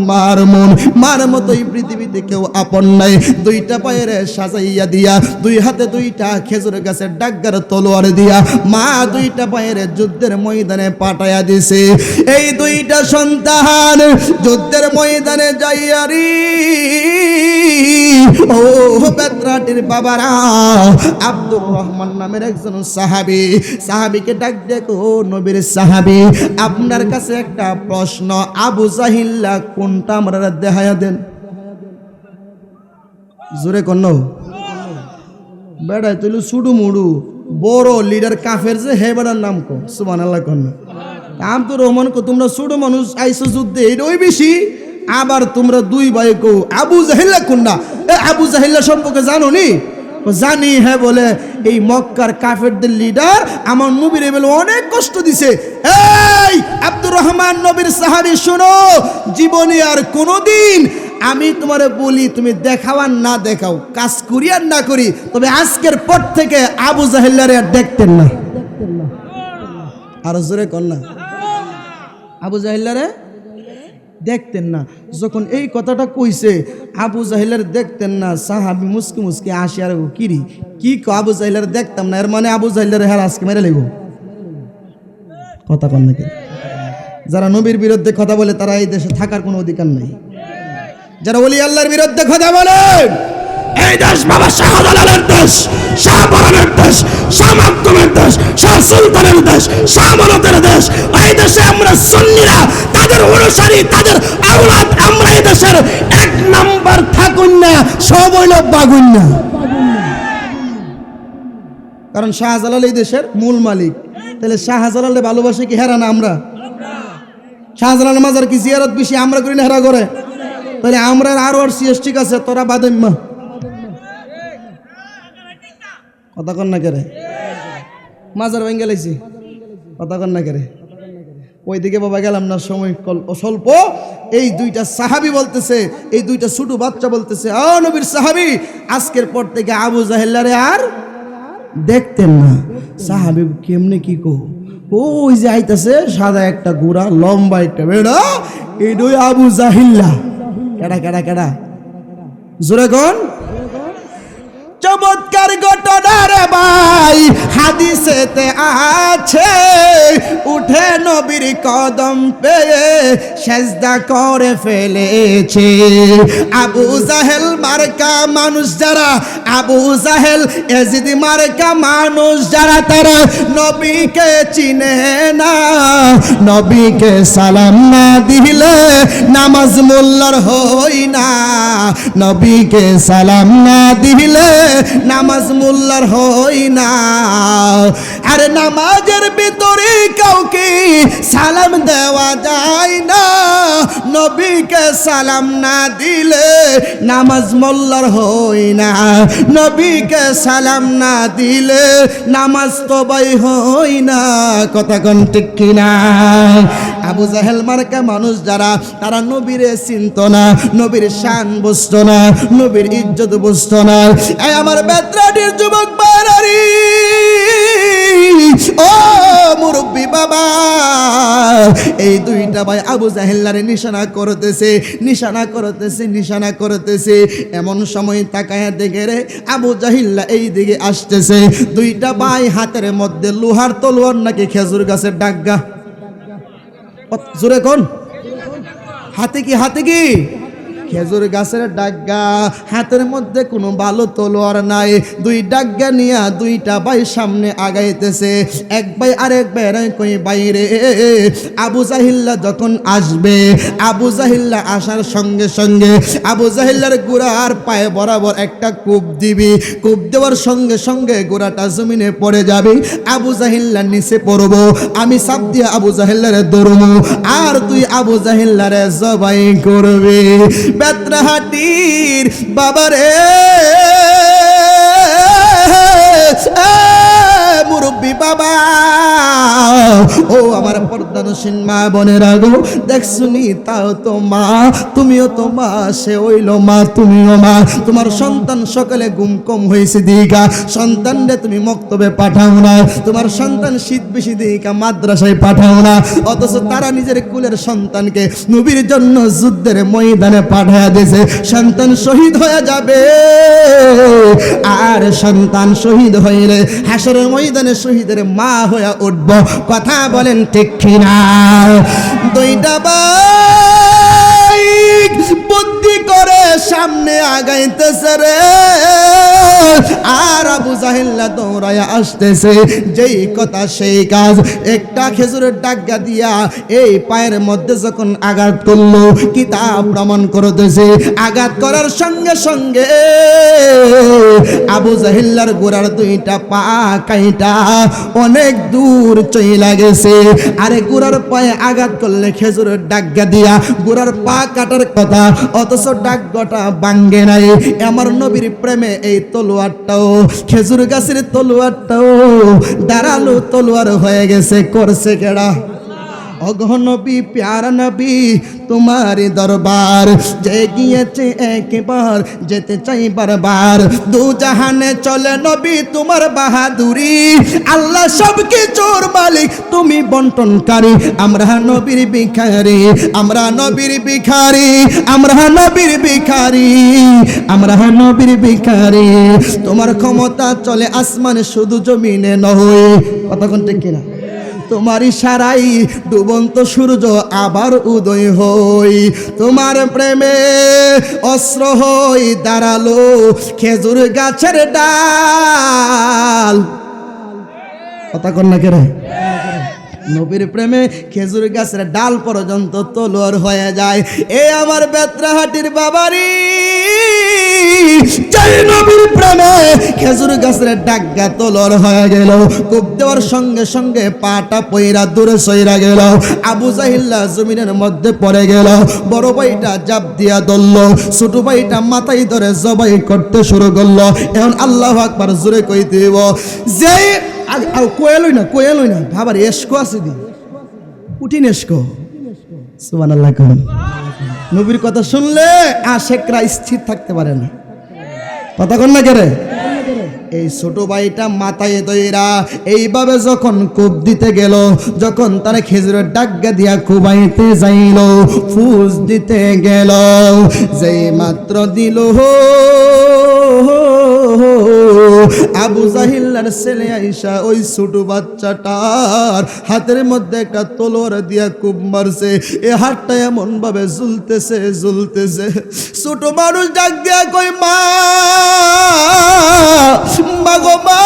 মার মতোই পৃথিবীতে কেউ আপন নাই দুইটা পায়ের সাজাইয়া দিয়া দুই হাতে দুইটা খেজুর গাছের ডাগ্গার তলোয়ার দিয়া মা দুইটা পায়ের যুদ্ধের ময়দানে পাঠাইয়া দিছে এই দুইটা সন্তান যুদ্ধের ময়দানে যাইয়ারি ও বেতরাটির বাবারা আব্দুর রহমান নামের একজন সাহাবীকে ডাক দেখো নবীর সাহাবী আপনার কাছে একটা প্রশ্ন আবু জাহিল্লা কোনটা আমরা দেখায়া দেন জোরে কোন বেড়াই তুই সুডু মুডু বড় লিডার কাফের যে হে বেড়ার নাম কো সুবহানাল্লাহ কোন আব্দুর রহমান কো তোমরা ছোট মানুষ আইসো যুদ্ধে এটাই বেশি আবার তোমরা দুই ভাই কো আবু জাহিল্লা কোনটা আবু জাহিল্লা সম্পর্কে জানো নি জানি হ্যাঁ বলে এই মক্কার কাফেরদের লিডার আমার নবীর বলে অনেক কষ্ট দিছে এই আব্দুর রহমান নবীর সাহাবী শোনো জীবনে আর কোনোদিন আমি তোমারে বলি তুমি দেখাও আর না দেখাও কাজ করি আর না করি তবে আজকের পর থেকে আবু জাহিল্লারে আর দেখতেন না আর জোরে কর না আবু জাহিল্লারে দেখতেন না যখন এই কথাটা কইছে আবু জাহিলার দেখতেন না সাহাবী মুসকি মুসকি আসি আর কিরি কি আবু জাহিলার দেখতাম না এর মানে আবু জাহিলার হের আজকে মেরে লেগো কথা কন নাকি যারা নবীর বিরুদ্ধে কথা বলে তারা এই দেশে থাকার কোনো অধিকার নাই যারা ওলি আল্লাহর বিরুদ্ধে কথা বলে এই দেশ বাবা শাহজালালের দেশ শাহপরানের দেশ শাহ মাকদুমের দেশ শাহ সুলতানের দেশ শাহ আমানতের দেশ এই দেশে আমরা সুন্নিরা তাদের অনুসারী তাদের আওলাদ আমরা এই দেশের 1 নাম্বার থাকুন না সব হইল বাগুন না কারণ শাহজালাল এই দেশের মূল মালিক তাহলে শাহজালালে ভালোবাসে কি হেরা না আমরা শাহজালাল মাজার কি জিয়ারত বেশি আমরা করি না হেরা করে তাহলে আমরা আরো আর সিএস ঠিক আছে তোরা বাদেম্মা কথা কন না কেরে মাজার ভেঙে গেলাইছি কথা কন না কেরে ওইদিকে বাবা গেলাম না, সময় স্বল্প। এই দুইটা সাহাবী বলতেছে, এই দুইটা ছোট বাচ্চা বলতেছে, ও নবীর সাহাবী, আজকের পর থেকে আবু জাহেলারে আর দেখতেন না। সাহাবী কেমনে কি কো, ওই যে আইতাছে সাদা একটা ঘোড়া, লম্বা একটা বেড়া, এইটাই আবু জাহিল্লা। কেডা কেডা কেডা জোরে কোন? চমৎকার ঘটনা রে ভাই, হাদিসেতে আছে, উঠে নবীর কদম পেয়ে সেজদা করে ফেলেছে। আবু জাহেল মার্কা মানুষ যারা, আবু জাহেল এজিদ মার্কা মানুষ যারা, তারা নবীকে চিনে না। নবীকে সালাম না দিলে নামাজ মোল্লার হই না। নবীকে সালাম না দিলে নামাজ মোল্লার হই না। আরে নামাজের ভিতরে কাউকে সালাম দেওয়া যায় না। নবীকে সালাম না দিলে নামাজ মোল্লার হই না। নবীকে সালাম না দিলে নামাজ তবাই হই না। কথা কোন ঠিক কিনা? আবু জাহেল মার্কা মানুষ যারা, তারা নবীরে চিনত না, নবীর শান বুঝতো না, নবীর ইজ্জত বুঝতো না। এই আমার বেত্রাটির যুবক বাড়ারি, ও মুরব্বী বাবা, এই দুইটা ভাই আবু জাহেলারে নিশানা করতেছে, নিশানা করতেছে, নিশানা করতেছে। এমন সময় তাকায়া দেখে রে আবু জাহিল্লা এই দিকে আসতেছে। দুইটা ভাই হাতের মধ্যে লোহার তলোয়ার নাকি খেজুর গাছের ডাগা। জোরে কোন? হাতে কি, হাতে কি খেজুর গাছের ডাগা, হাতের মধ্যে কোনো ভালো তলোয়ার নাই। দুই ডাগা নিয়ে দুইটা ভাই সামনে আগাইতেছে। এক ভাই আরেক ভাই কই বাইরে। আবু জাহিল্লা যখন আসবে, আবু জাহিল্লা আসার সঙ্গে সঙ্গে আবু জাহিল্লার গোড়ার পায়ে বরাবর একটা কূপ দিবি। কূপ দেওয়ার সঙ্গে সঙ্গে গোড়াটা জমিনে পড়ে যাবে। আবু জাহিল্লা নিচে পড়ব, আমি সাপ দিয়ে আবু জাহিল্লারে ধরব, আর তুই আবু জাহিল্লারে জবাই করবি। বেত্রাহাটির বাবারে, মুরব্বী বাবা, ও আমার পর্দানসীন মা বোনেরা গো, দেখছুনি তাও তো মা, তুমিও তো মা, সে হইল মা, তুমিও মা। তোমার সন্তান সকালে ঘুম কম হয়েছে দিঘা, সন্তানরে তুমি মক্তবে পাঠাও না। তোমার সন্তান শীত বেশি দিঘা, মাদ্রাসায় পাঠাও না। অথচ তারা নিজের কুলের সন্তানকে নবীর জন্য যুদ্ধের ময়দানে পাঠায়া দিয়েছে। সন্তান শহীদ হয়ে যাবে, আর সন্তান শহীদ হইলে হাসরের ময়দানে শহীদের মা হয়ে উঠব। কথা বলেন ঠিক কিনা? দুইটা ভাই বুদ্ধি করে সামনে আগাইতেছে রে, আর আবু জাহেল্লা দৌড়ায়া আসতেছে। যেই কথা সেই কাজ। একটা খেজুরের ডাগা দিয়া এই পায়ের মধ্যে যখন আঘাত করলো, কিতাব প্রমাণ করতেছে, আঘাত করার সঙ্গে সঙ্গে আবু জাহেল্লার গোড়ার দুইটা পা কাইটা অনেক দূর চইলা গেছে। আরে গোড়ার পায়ে আঘাত করলে খেজুরের ডাগা দিয়া গোড়ার পা কাটার কথা, অথচ ডাগটা ভাঙ্গে নাই। আমার নবীর প্রেমে এই তলোয়ারটাও, খেজুর গাছের তলোয়ারটাও দাঁড়ালো তলোয়ার হয়ে গেছে। করছে কেডা? অগহ নবী, প্যারা নবী, তোমার দরবার যে গিয়েছে একবার, যেতে চাই বারবার। দু জাহানে চলে নবী তোমার বাহাদুরি, আল্লাহ সব কিছুর মালিক, তুমি বন্টনকারী। আমরা নবীর ভিখারি, আমরা নবীর ভিখারি, আমরা নবীর ভিখারি, আমরা নবীর ভিখারি। তোমার ক্ষমতা চলে আসমানে, শুধু জমিনে নয়। কতক্ষণ ঠিক কিনা? তোমার ইশারাই ডুবন্ত সূর্য আবার উদয় হই। তোমার প্রেমে অস্ত্র হই দাঁড়ালো খেজুর গাছের ডাল। কথা কন না কেরে? নবীর প্রেমে খেজুর গাছের ডাল পর্যন্ত তলোয়ার হয়ে যায়। এ আমার বেত্রাহাটির বাবারি, জয় নবীর প্রেমে খেজুর গাছের ডাগা তলর হয়ে গেল। কূপ দেওয়ার সঙ্গে সঙ্গে পাটা পইরা দূরে সইরা গেল। আবু জাহিল্লা জমিনের মধ্যে পড়ে গেল। বড় ভাইটা জাপ দিয়া ধরল, ছোট ভাইটা মাথায় ধরে জবাই করতে শুরু করলো। এখন আল্লাহু আকবার জোরে কইতে দিব যে কোয়েলই না ভাবার এসকো আছে দি উঠিন এসকো সুবহানাল্লাহ। নবীর কথা শুনলে আশেকরা স্থির থাকতে পারে না। কথা কন না কেরে? এই ছোট ভাইটা মাথায় দইরা এইভাবে যখন কূপ দিতে গেল, যখন তারা খেজুরের ডাগা দিয়া কুবাইতে যাইল, ফুস দিতে গেল, যেই মাত্র দিল আবু জাহিল্লার ছেলে আইসা ওই ছোট বাচ্চাটার হাতের মধ্যে একটা তলোয়ার দিয়া কূপ মারছে। এ হাতটা এমন ভাবে ঝুলতেছে। ছোট মানুষ ডাক দিয়া কই মা গো মা,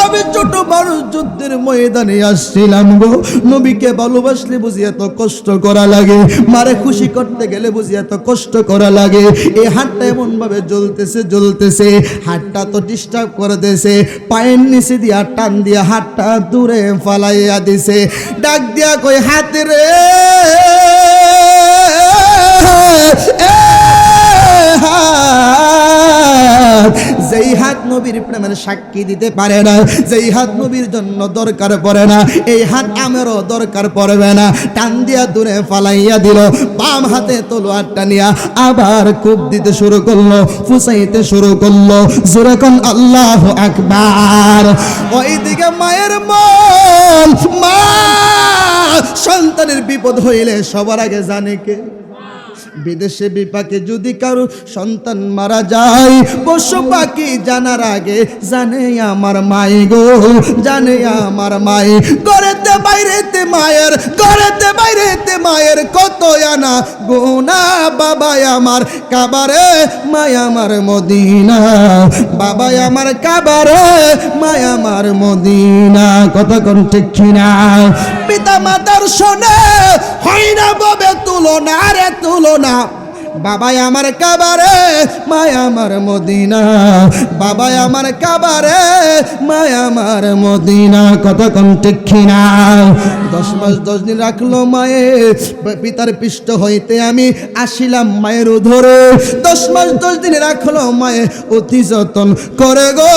আমি ছোট মানুষ যুদ্ধের ময়দানে আসছিলাম গো। নবীকে ভালোবাসলে বুঝি এত কষ্ট করা লাগে, মারে খুশি করতে গেলে বুঝি এত কষ্ট করা লাগে। এই হাতটা এমন ভাবে জ্বলতেছে, হাতটা তো ডিস্টার্ব করে দিয়েছে। পায়ের নিচে দিয়া টান দিয়া হাতটা দূরে ফালাইয়া দিছে। ডাক দিয়া কই হাত রে যেই হাত নবীর প্রেমের সাক্ষী দিতে পারে না, যেই হাত নবীর জন্য দরকার পড়ে না, এই হাত আমারও দরকার পড়বে না। টান দিয়া দূরে ফালাইয়া দিল। বাম হাতে তলোয়ারটা নিয়া আবার কূপ দিতে শুরু করলো, ফুসাইতে শুরু করলো। জোরে কোন আল্লাহু আকবার। ওইদিকে মায়ের মন, মা সন্তানের বিপদ হইলে সবার আগে জানে কে? বিদেশে বিপাকে যদি কারো সন্তান মারা যায়, পশু পাখি জানার আগে জানে আমার মাই গো, জানে আমার মাই। ঘরেতে বাইরেতে মায়ের কত আনা গোনা। বাবাই আমার কাবারে, মায় আমার মদিনা। বাবাই আমার কাবারে, মায় আমার মদিনা। কথা কোন ঠিক কিনা? পিতা মাতার শোনে হয় না ববে তুলনা রে তুলনা। বাবাই আমার কাবারে, মায় আমার মদিনা। বাবাই আমার কাবারে, মায় আমার মদিনা। কথা কোন ঠিক কিনা? 10 মাস 10 দিন রাখলো মায়ে পিতার পৃষ্ঠ হইতে আমি আসিলাম মায়ের উধরে। 10 মাস 10 দিন রাখলো মায়ে অতি যতন করে গো,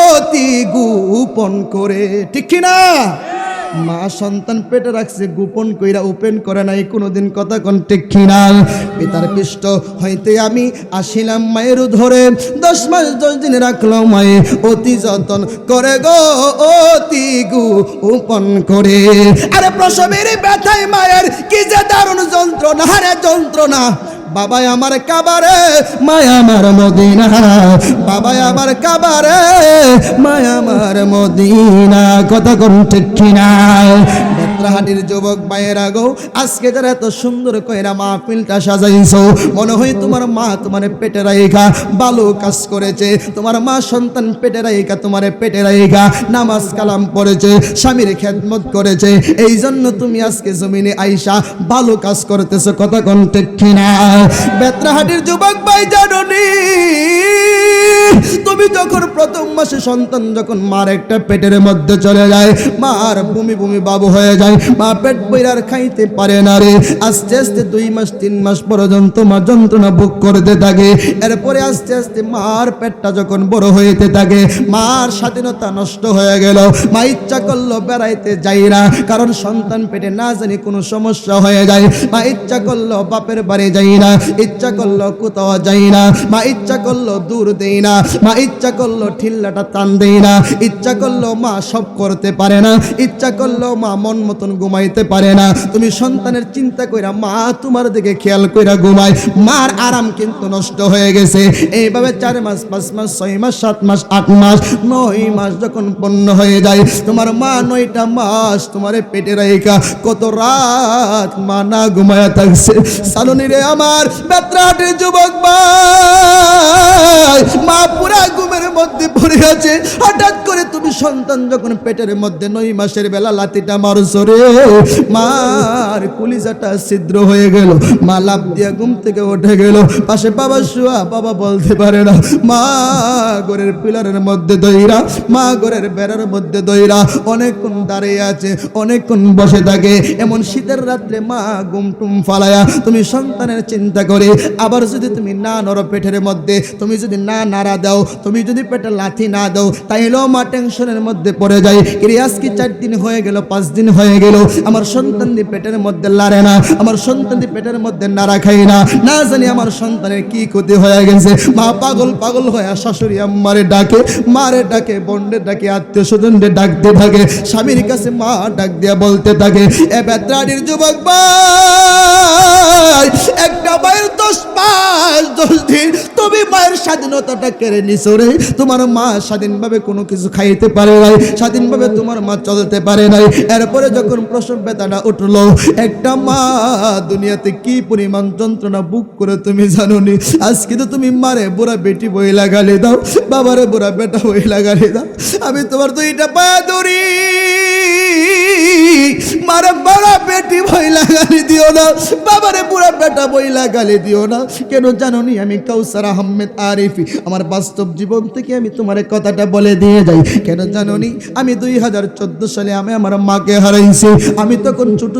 অতি গোপন করে। ঠিক কিনা? মা সন্তান পেটে রাখছে গোপন কইরা, ওপেন করে নাই কোনোদিন। কথা কোন ঠিক কিনা? পিতার পৃষ্ঠ হইতে আমি আসিলাম মায়ের ধরে। 10 মাস 10 দিন রাখলো মায়ে অতি যতন করে গো, অতি গোপন করে। আরে প্রসবের ব্যথায় মায়ের কি যে দারুণ যন্ত্রণা রে যন্ত্রণা। বাবাই আমার কাবারে, মায় আমার মদিনা। বাবাই আমার কাবারে, মায় আমার মদিনা। কথা কোন ঠিক কিনা? বেত্রাহাটির যুবক ভাইয়েরা গো, আজকে যারা এত সুন্দর কইরা মাহফিলটা সাজাইছো, মনে হয় তোমার মা তোমার পেটে রাইখা ভালো কাজ করেছে। তোমার মা সন্তান পেটে রাইখা তোমার পেটে রাইখা নামাজ কালাম পড়েছে, স্বামীর খেদমত করেছে। এই জন্য তুমি আজকে জমিনে আইসা ভালো কাজ করতেছো। কথা কোন ঠিক কিনা? বেত্রাহাটির যুবক ভাই জানোনি, তুমি যখন প্রথম মাসে সন্তান যখন মার একটা পেটের মধ্যে চলে যায়, মার বমি বমি বাবু হয়ে যায়, মা পেট বইরার খাইতে পারে না রে। আস্তে আস্তে 2 মাস 3 মাস পর্যন্ত মা যন্ত্রণা ভোগ করতে থাকে। এরপরে আস্তে আস্তে মার পেটটা যখন বড় হইতে থাকে, মার স্বাধীনতা নষ্ট হয়ে গেল। মা ইচ্ছা করলো বেড়াইতে যাই না, কারণ সন্তান পেটে না জানি কোনো সমস্যা হয়ে যায়। মা ইচ্ছা করলো বাপের বাড়ি যাই না, ইচ্ছা করলো কোথাও যাই না। মা ইচ্ছা করলো দূর দেই না, মা ইচ্ছা করলো ঠিল্লাটা টান দেই না। ইচ্ছা করলো মা সব করতে পারে না, ইচ্ছা করলো মা মন মতন ঘুমাইতে পারে না। তুমি সন্তানের চিন্তা কইরা মা তোমার দিকে খেয়াল কইরা ঘুমায়, মার আরাম কিন্তু নষ্ট হয়ে গেছে। এইভাবে 4 মাস 5 মাস 6 মাস 7 মাস 8 মাস 9 মাস যখন পূর্ণ হয়ে যায়, তোমার মা 9টা মাস তোমারে পেটে রাইখা কত রাত মা না ঘুমায়া থাকছে। সালনি রে আমার বেত্রাহাটের যুবক ভাই, মা পুরা ঘুমের মধ্যে পড়ে আছে। হঠাৎ করে তুমি সন্তান যখন পেটের মধ্যে 9 মাসের বেলা লাতিটা মারছো রে, মার কলিজাটা ছিদ্র হয়ে গেল। মা লাফ দিয়া ঘুম থেকে উঠে গেল। পাশে বাবা শুয়া, বাবা বলতে পারে না। মা ঘরের পিলারের মধ্যে দইরা, মা ঘরের বেড়ার মধ্যে দইরা অনেকক্ষণ দাঁড়িয়ে আছে, অনেকক্ষণ বসে থাকে। এমন শীতের রাত্রে মা ঘুম টুম ফালায়া তুমি সন্তানের চিন্তা করে, আবার যদি তুমি না নড়ো পেটের মধ্যে, তুমি যদি না নাড়া দাও, তুমি যদি পেটে লাথি না দাও, তাইলেও মা টেনশনের মধ্যে পড়ে যায়। আজকে 4 দিন হয়ে গেল, 5 দিন হয়ে গেল, আমার সন্তান দি পেটের মধ্যে লাড়ে না, আমার সন্তান দি পেটের মধ্যে নাড়া খাই না, না জানি আমার সন্তানের কি ক্ষতি হয়ে গেছে। মা পাগল পাগল হয়ে শাশুড়ি আম্মারে ডাকে, মারে ডাকে, বোনরে ডাকে, আত্মীয় স্বজনরে ডাকতে থাকে। স্বামীর কাছে মা ডাক দিয়া বলতে থাকে, এ বেত্রাড়ির যুবক ভাই, একটা মায়ের 10 মাস 10 দিন তুমি মায়ের স্বাধীনতাটা কেড়ে নিছো রে। তোমার মা স্বাধীনভাবে কোনো কিছু খাইতে পারে নাই, স্বাধীনভাবে তোমার মা চলতে পারে নাই। এরপরে যখন প্রসব ব্যথাটা উঠলো, একটা মা দুনিয়াতে কি পরিমাণ যন্ত্রণা বুক করে তুমি জানো নি। আজকে তো তুমি মারে বুড়া বেটি বই লাগালে দাও, বাবারে বুড়া বেটা বই লাগালে দাও। আমি তোমার 2টা পায়া ধরি, মারে বড়া বেটি বই লাগালে দিও না, বাবারে বুড়া বেটা বই লাগালে দিও না। কেন জানো নি, আমি কাউসার আহমেদ আরিফি, আমার বাস্তব জীবন থেকে আমি তোমার কথাটা বলে দিয়ে যাই। কেন জানো নি, আমি 2014 সালে আমি আমার মাকে হারাইছি। আমি তখন ছোট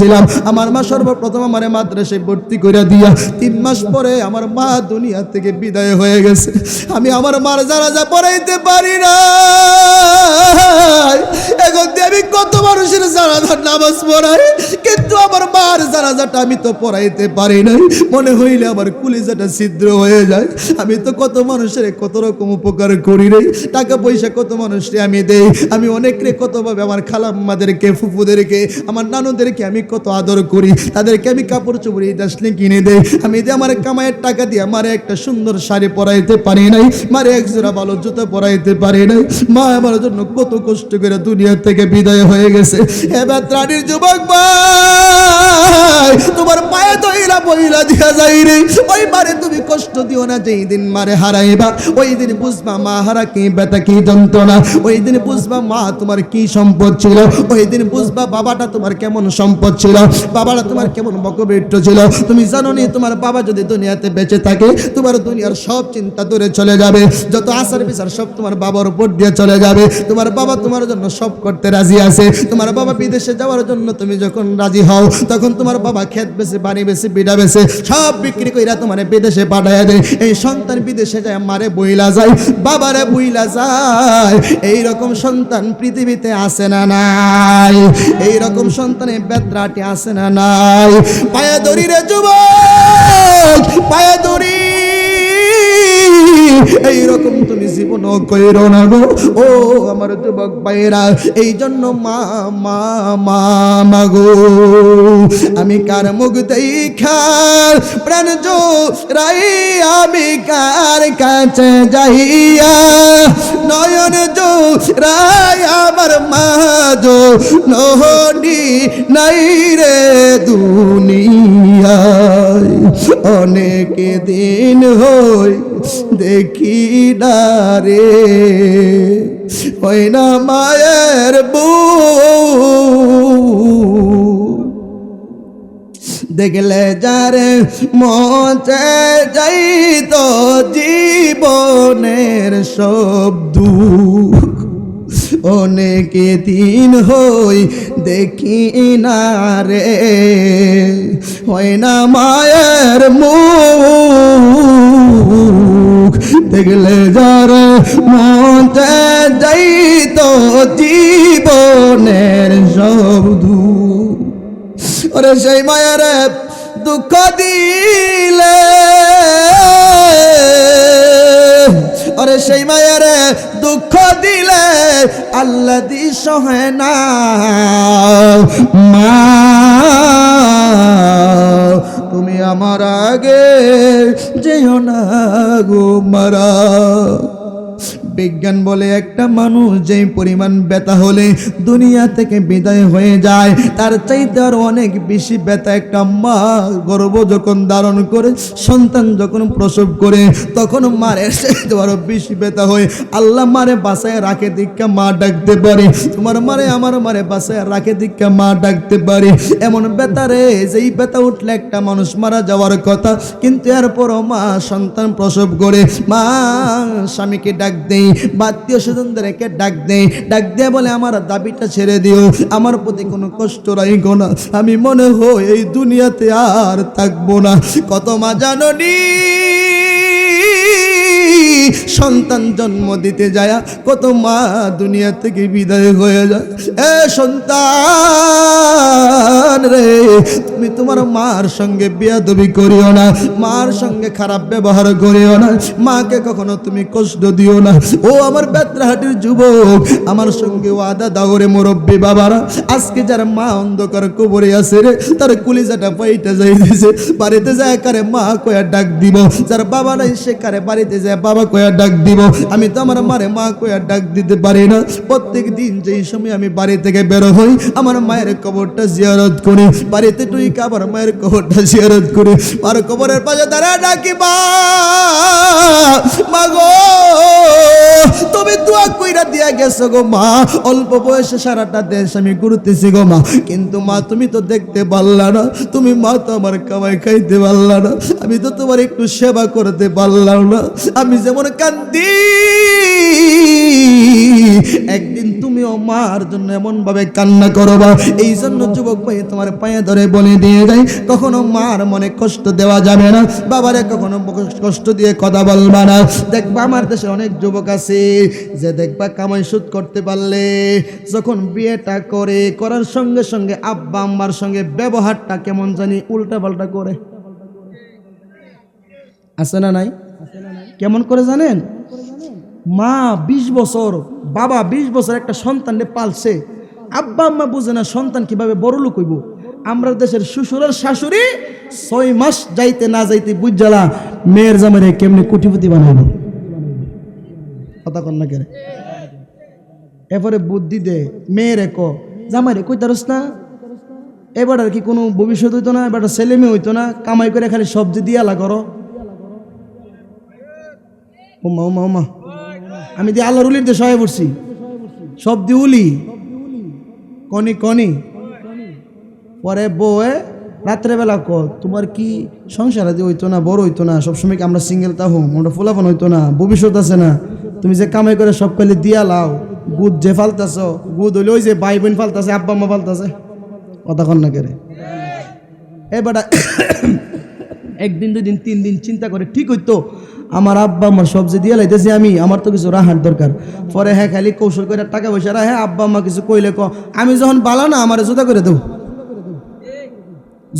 ছিলাম, আমার মা সর্বপ্রথম আমার মাদ্রাসায় ভর্তি করে দিয়া 3 মাস পরে আমার মা দুনিয়া থেকে বিদায় হয়ে গেছে। আমি আমার মার জানাজা পড়াইতে পারি না। এখন আমি কত মানুষের জানাজার নামাজ পড়াই, কিন্তু আমার মার জানাজাটা আমি তো পড়াইতে পারি নাই। মনে হইলে আমার কলিজাটা ছিদ্র হয়ে যায়। আমি তো কত মানুষের কত রকম উপকার করি রে, টাকা পয়সা কত মানুষকে আমি দেই। আমি অনেকরে কতভাবে, আমার খালাম্মাদেরকে, ফুফুদেরকে, আমার নানুদেরকে আমি কত আদর করি। তাদেরকে আমি কাপড় চোপড় দাসলে কিনে দেই। আমি যে আমার কামাইয়ের টাকা দিয়ে মারে একটা সুন্দর শাড়ি পরাইতে পারি নাই, মারে এক জোড়া ভালো জুতা পরাইতে পারি নাই। মা আমার জন্য কত কষ্ট করে দুনিয়া থেকে বিদায় হয়ে গেছে। এবার ত্রাণীর যুবক ভাই, তোমার পায়ে দইলা বইলা দিয়া যাই রে। ওই মারে তুমি কষ্ট দিও না। যেই দিন মারে হারাইবা, ওই দিন বুঝবা মা হারা কি ব্যথা, কি যন্ত্রণা। ওই দিন বুঝবা মা তোমার কি সম্পদ ছিল। ওই দিন বুঝবা বাবাটা তোমার কেমন সম্পদ ছিল, বাবাটা তোমার কেমন বকবৃত্ত ছিল। তুমি জানো নি, তোমার বাবা যদি দুনিয়াতে বেঁচে থাকে, তোমার দুনিয়ার সব চিন্তা দূরে চলে যাবে। যত আচার বিচার সব তোমার বাবার উপর দিয়ে চলে যাবে। তোমার বাবা তোমার জন্য সব করতে রাজি আছে। তোমার বাবা বিদেশে যাওয়ার জন্য তুমি যখন রাজি হও, তখন তোমার বাবা ক্ষেত বেচে, বাড়ি বেচে, বিড়া বেচে সব বিক্রি কইরা তোমার বিদেশে পাঠায় দেয়। এই সন্তান বিদেশে যায়, মারে বইলা যায়, বাবারে বইলা যায়। এই রকম সন্তান পৃথিবীতে আসে না নাই? এই রকম সন্তানের বেত্রাটি আসে না নাই? পায়ে দড়ি রে যুবক, পায়ে দড়ি। এইরকম তুমি জীবন কইরো না গো ও আমার যুবক ভাইরা। এই জন্য মা মা মা মাগো, আমি কার মুখ দেখা প্রাণ জোড়াই, আমি কার কাছে যাইয়া নয়ন জোড়াই, আমার মা জো নহনি নাই রে দুনিয়ায়। অনেক দিন হই দেখি না রে, ওই না মায়ের বুক। দেখলে যারে মচে যাইত জীবনের সব দুঃখ। অনেক দিন হই দেখি না রে, হয় না মায়ের মুখ। দেখলে যারে মচে যাইত জীবনের সব দুঃখ। ওরে সেই মায়ের দুঃখ দিলে, ওরে সেই মায়ের দুঃখ দিলে আল্লাহ দি সহে না। মা তুমি আমার আগে যেও না গো মারা। বিজ্ঞান বলে একটা মানুষ যেই পরিমাণ ব্যথা হলে দুনিয়া থেকে বিদায় হয়ে যায়, তার চাইতে আরো অনেক বেশি ব্যথা একটা মা গর্ভ যখন ধারণ করে সন্তান যখন প্রসব করে তখন মারের চাইতে আরো বেশি ব্যথা হয়। আল্লাহ মারে বাসায় রাখে দীক্ষা মা ডাকতে পারে, তোমার মারে আমার মারে বাসায় রাখে দীক্ষা মা ডাকতে পারে। এমন ব্যথা রে, যেই ব্যথা উঠলে একটা মানুষ মারা যাওয়ার কথা, কিন্তু এরপরও মা সন্তান প্রসব করে, মা স্বামীকে ডাক দেই, আত্মীয় স্বজনদেরকে ডাক দেই, ডাক দিয়ে বলে আমার দাবিটা ছেড়ে দিও, আমার প্রতি কোনো কষ্ট রাখো না, আমি মনে হয় এই দুনিয়াতে আর থাকবো না। কত মা জাননি সন্তান জন্ম দিতে যায়, কত মা দুনিয়া থেকে বিদায় হয়ে যায়। এ সন্তান রে, তুমি তোমার মার সঙ্গে বেয়াদবি করিও না, মার সঙ্গে খারাপ ব্যবহার করিও না, মাকে কখনো তুমি কষ্ট দিও না। ও আমার বেত্রাহাটির যুবক, আমার সঙ্গে ওয়াদা দাও রে মুরব্বী বাবারা, আজকে যার মা অন্ধকার কবরে আছে রে, তার কলিজাটা পাইটা যাইতেছে, বাড়িতে যায় কারে মা কয়া ডাক দিব, যার বাবা নাই সে কারে বাড়িতে যায় বাবা কয়া ডাক দিব। আমি তো আমার মারে মা কয়া ডাক দিতে পারি না। প্রত্যেক দিন যেই সময় আমি বাড়ি থেকে বের হই, আমার মায়ের কবরটা জিয়ারত করি, বাড়িতে তুই আবার মায়ের কবরটা জিয়ারত করি, আর কবরের পাশে দাঁড়া ডাকি মা, মা গো তুমি দোয়া কইরা দিয়া গেছো গো মা, অল্প বয়সে সারাটা দেশ আমি ঘুরতেছি গো মা, কিন্তু মা তুমি তো দেখতে পারলা না, তুমি মা তো আমার কামাই খাইতে পারলা না, আমি তো তোমার একটু সেবা করতে পারলাম না। আমি যেমন কান্দি, একদিন তুমিও মার জন্য এমন ভাবে কান্না করবা। এই জন্য যুবক ভাই তোমার পায়ে ধরে বলে দিয়ে যাই, কখনো মার মনে কষ্ট দেওয়া যাবে না, বাবারে কখনো কষ্ট দিয়ে কথা বলবা না। দেখবা আমার দেশে অনেক যুবক আছে যে দেখবা কামাই সুদ করতে পারলে যখন বিয়েটা করে, করার সঙ্গে সঙ্গে আব্বা আম্মার সঙ্গে ব্যবহারটা কেমন জানি উল্টা পাল্টা করে। আছে না নাই? কেমন করে জানেন? মা 20 বছর, বাবা 20 বছর একটা সন্তানকে পালছে, আব্বা আম্মা বুঝে না সন্তান কিভাবে বড় লোক হইব। আমরা দেশের শ্বশুর আর শাশুড়ি 6 মাস যাইতে না যাইতে বুঝলা মেয়ের জামাইরে কেমনে কোটিপতি বানাইব, কথা কন না কেন? এরপরে বুদ্ধি দে মেয়েরে ক জামাইরে কই তারস না, এবার আর কি কোনো ভবিষ্যৎ হইতো না, এবার ছেলে মেয়ে হইতো না, কামাই করে খালি সবজি দিয়া লাগো। ওমা ওমা ওমা, আমি দিয়ে আল্লাহর উলির দিয়ে সহায় পড়ছি, সব দিয়ে উলি কনি কনি। পরে বউয়ে রাত্রেবেলা ক তোমার কি সংসার আদি হইতো না, বড় হইতো না, সবসময় কি আমরা সিঙ্গেল তা হোম, আমরা ফোলাফান হইতো না, ভবিষ্যৎ আছে না, তুমি যে কামাই করে সব খালি দিয়া লাও, গুদ যে ফালতাছ, গুদ হইলে ওই যে ভাই বোন ফালতাছে, আব্বা আম্মা ফালতাছে, কথা কন না কেরে। এবার একদিন 2 দিন 3 দিন চিন্তা করে ঠিক হইতো আমার আব্বা আমার সবজি দিয়ে লাইতেছি আমি, আমার তো কিছু রাহার দরকার। পরে হ্যাঁ খালি কৌশল করে টাকা পয়সা রাখে, আব্বা আম্মা কিছু কইলে ক আমি যখন বালা না আমার জুতা করে দেব,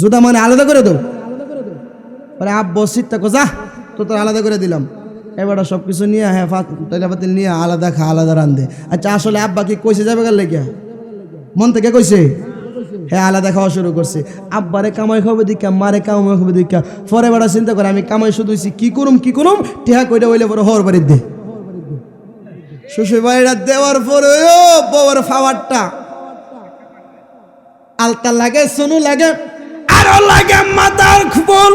জুতা মানে আলাদা করে দেব। পরে আব্বা চিন্তা কো যা তো তোর আলাদা করে দিলাম। এবার সব কিছু নিয়ে হ্যাঁ তৈলা পাতিল নিয়ে আলাদা খা আলাদা রান্ধে। আচ্ছা আসলে আব্বা কি কইছে যাবে গেলে কে মন থেকে কইছে? হ্যাঁ আলাদা খাওয়া শুরু করছে। আব্বারে কামাই খাবে দীক্ষা, মারে কামাই খাবে দীক্ষা। পরে বেড়া চিন্তা করে আমি কামাই শুধু কি করুম টেহা কইটা হইলে পরে হর বাড়ির দে, শ্বশুর বাড়িটা দেওয়ার পরে বউর ফাওয়ারটা আলতা লাগে, সোনু লাগে, আরো লাগে মাথার খুবল,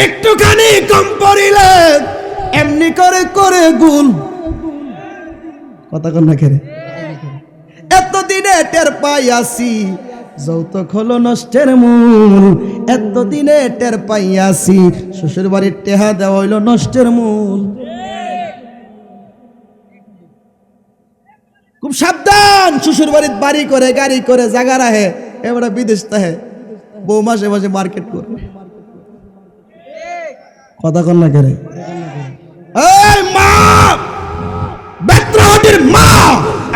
একটুখানি কম পড়িলে এমনি করে করে গুল, কথা কন না কেরে। এতদিনে টের পাইয়াছি যৌতুক হলো নষ্টের মূল, এতদিনে টের পাইয়াছি শ্বশুর বাড়ির টেহা দেওয়া হইল নষ্টের মূল। খুব সাবধান, শ্বশুর বাড়ির বাড়ি করে গাড়ি করে জায়গা রাহে, এবারে বিদেশ তাহে, বউ মাসে মাসে মার্কেট করে, কথা কন না করে। এই মা, বেত্রাহাটির মা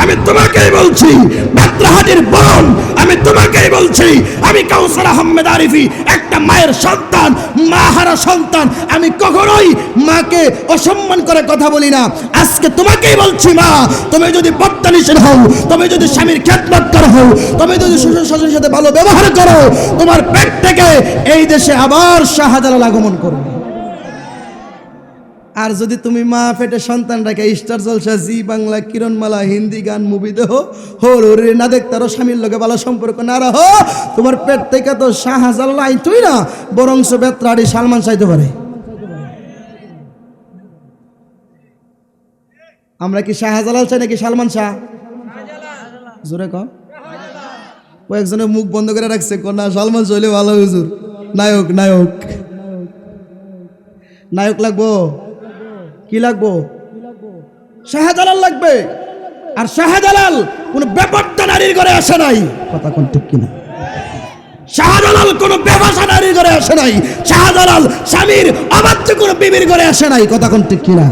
আমি তোমাকেই বলছি, বেত্রাহাটির বোন আমি তোমাকেই বলছি, আমি কাউসার আহমেদ আরিফি একটা মায়ের সন্তান, মাহারা সন্তান, আমি কখনোই মাকে অসম্মান করে কথা বলি না। আজকে তোমাকেই বলছি মা, তুমি যদি পর্দানিশীল হও, তুমি যদি স্বামীর খেদমত করো, তুমি যদি শ্বশুর শাশুড়ির সাথে ভালো ব্যবহার করো, তোমার পেট থেকে এই দেশে আবার শাহজালাল আগমন করবে। আর যদি তুমি মা পেটে সন্তান রাখে স্টার জলসা, জি বাংলা, কিরণমালা, হিন্দি গান, মুভি দেহ হোর রে না দেখতারো, স্বামীর লোকে ভালো সম্পর্ক না রাহ, তোমার পেট থেকে তো শাহজালাল আইতুই না, বরংস বেত্রাড়ি সালমান চাইতে পারে। আমরা কি শাহজালাল চাই নাকি সালমান শাহ? জোরে কন। ও একজনের মুখ বন্ধ করে রাখছে, না সালমান চলে ভালো হুজুর, নায়ক নায়ক নায়ক লাগবো, কি লাগবো? শাহজালাল লাগবে। আর শাহজালাল কোন বেপরতা নারীর ঘরে আসে নাই, কথা কোন ঠিক কিনা? শাহজালাল কোন বেবাসা নারীর ঘরে আসে নাই, শাহজালাল স্বামীর অবাধ্য কোন বিবির ঘরে আসে নাই, কথা কোন ঠিক কিনা?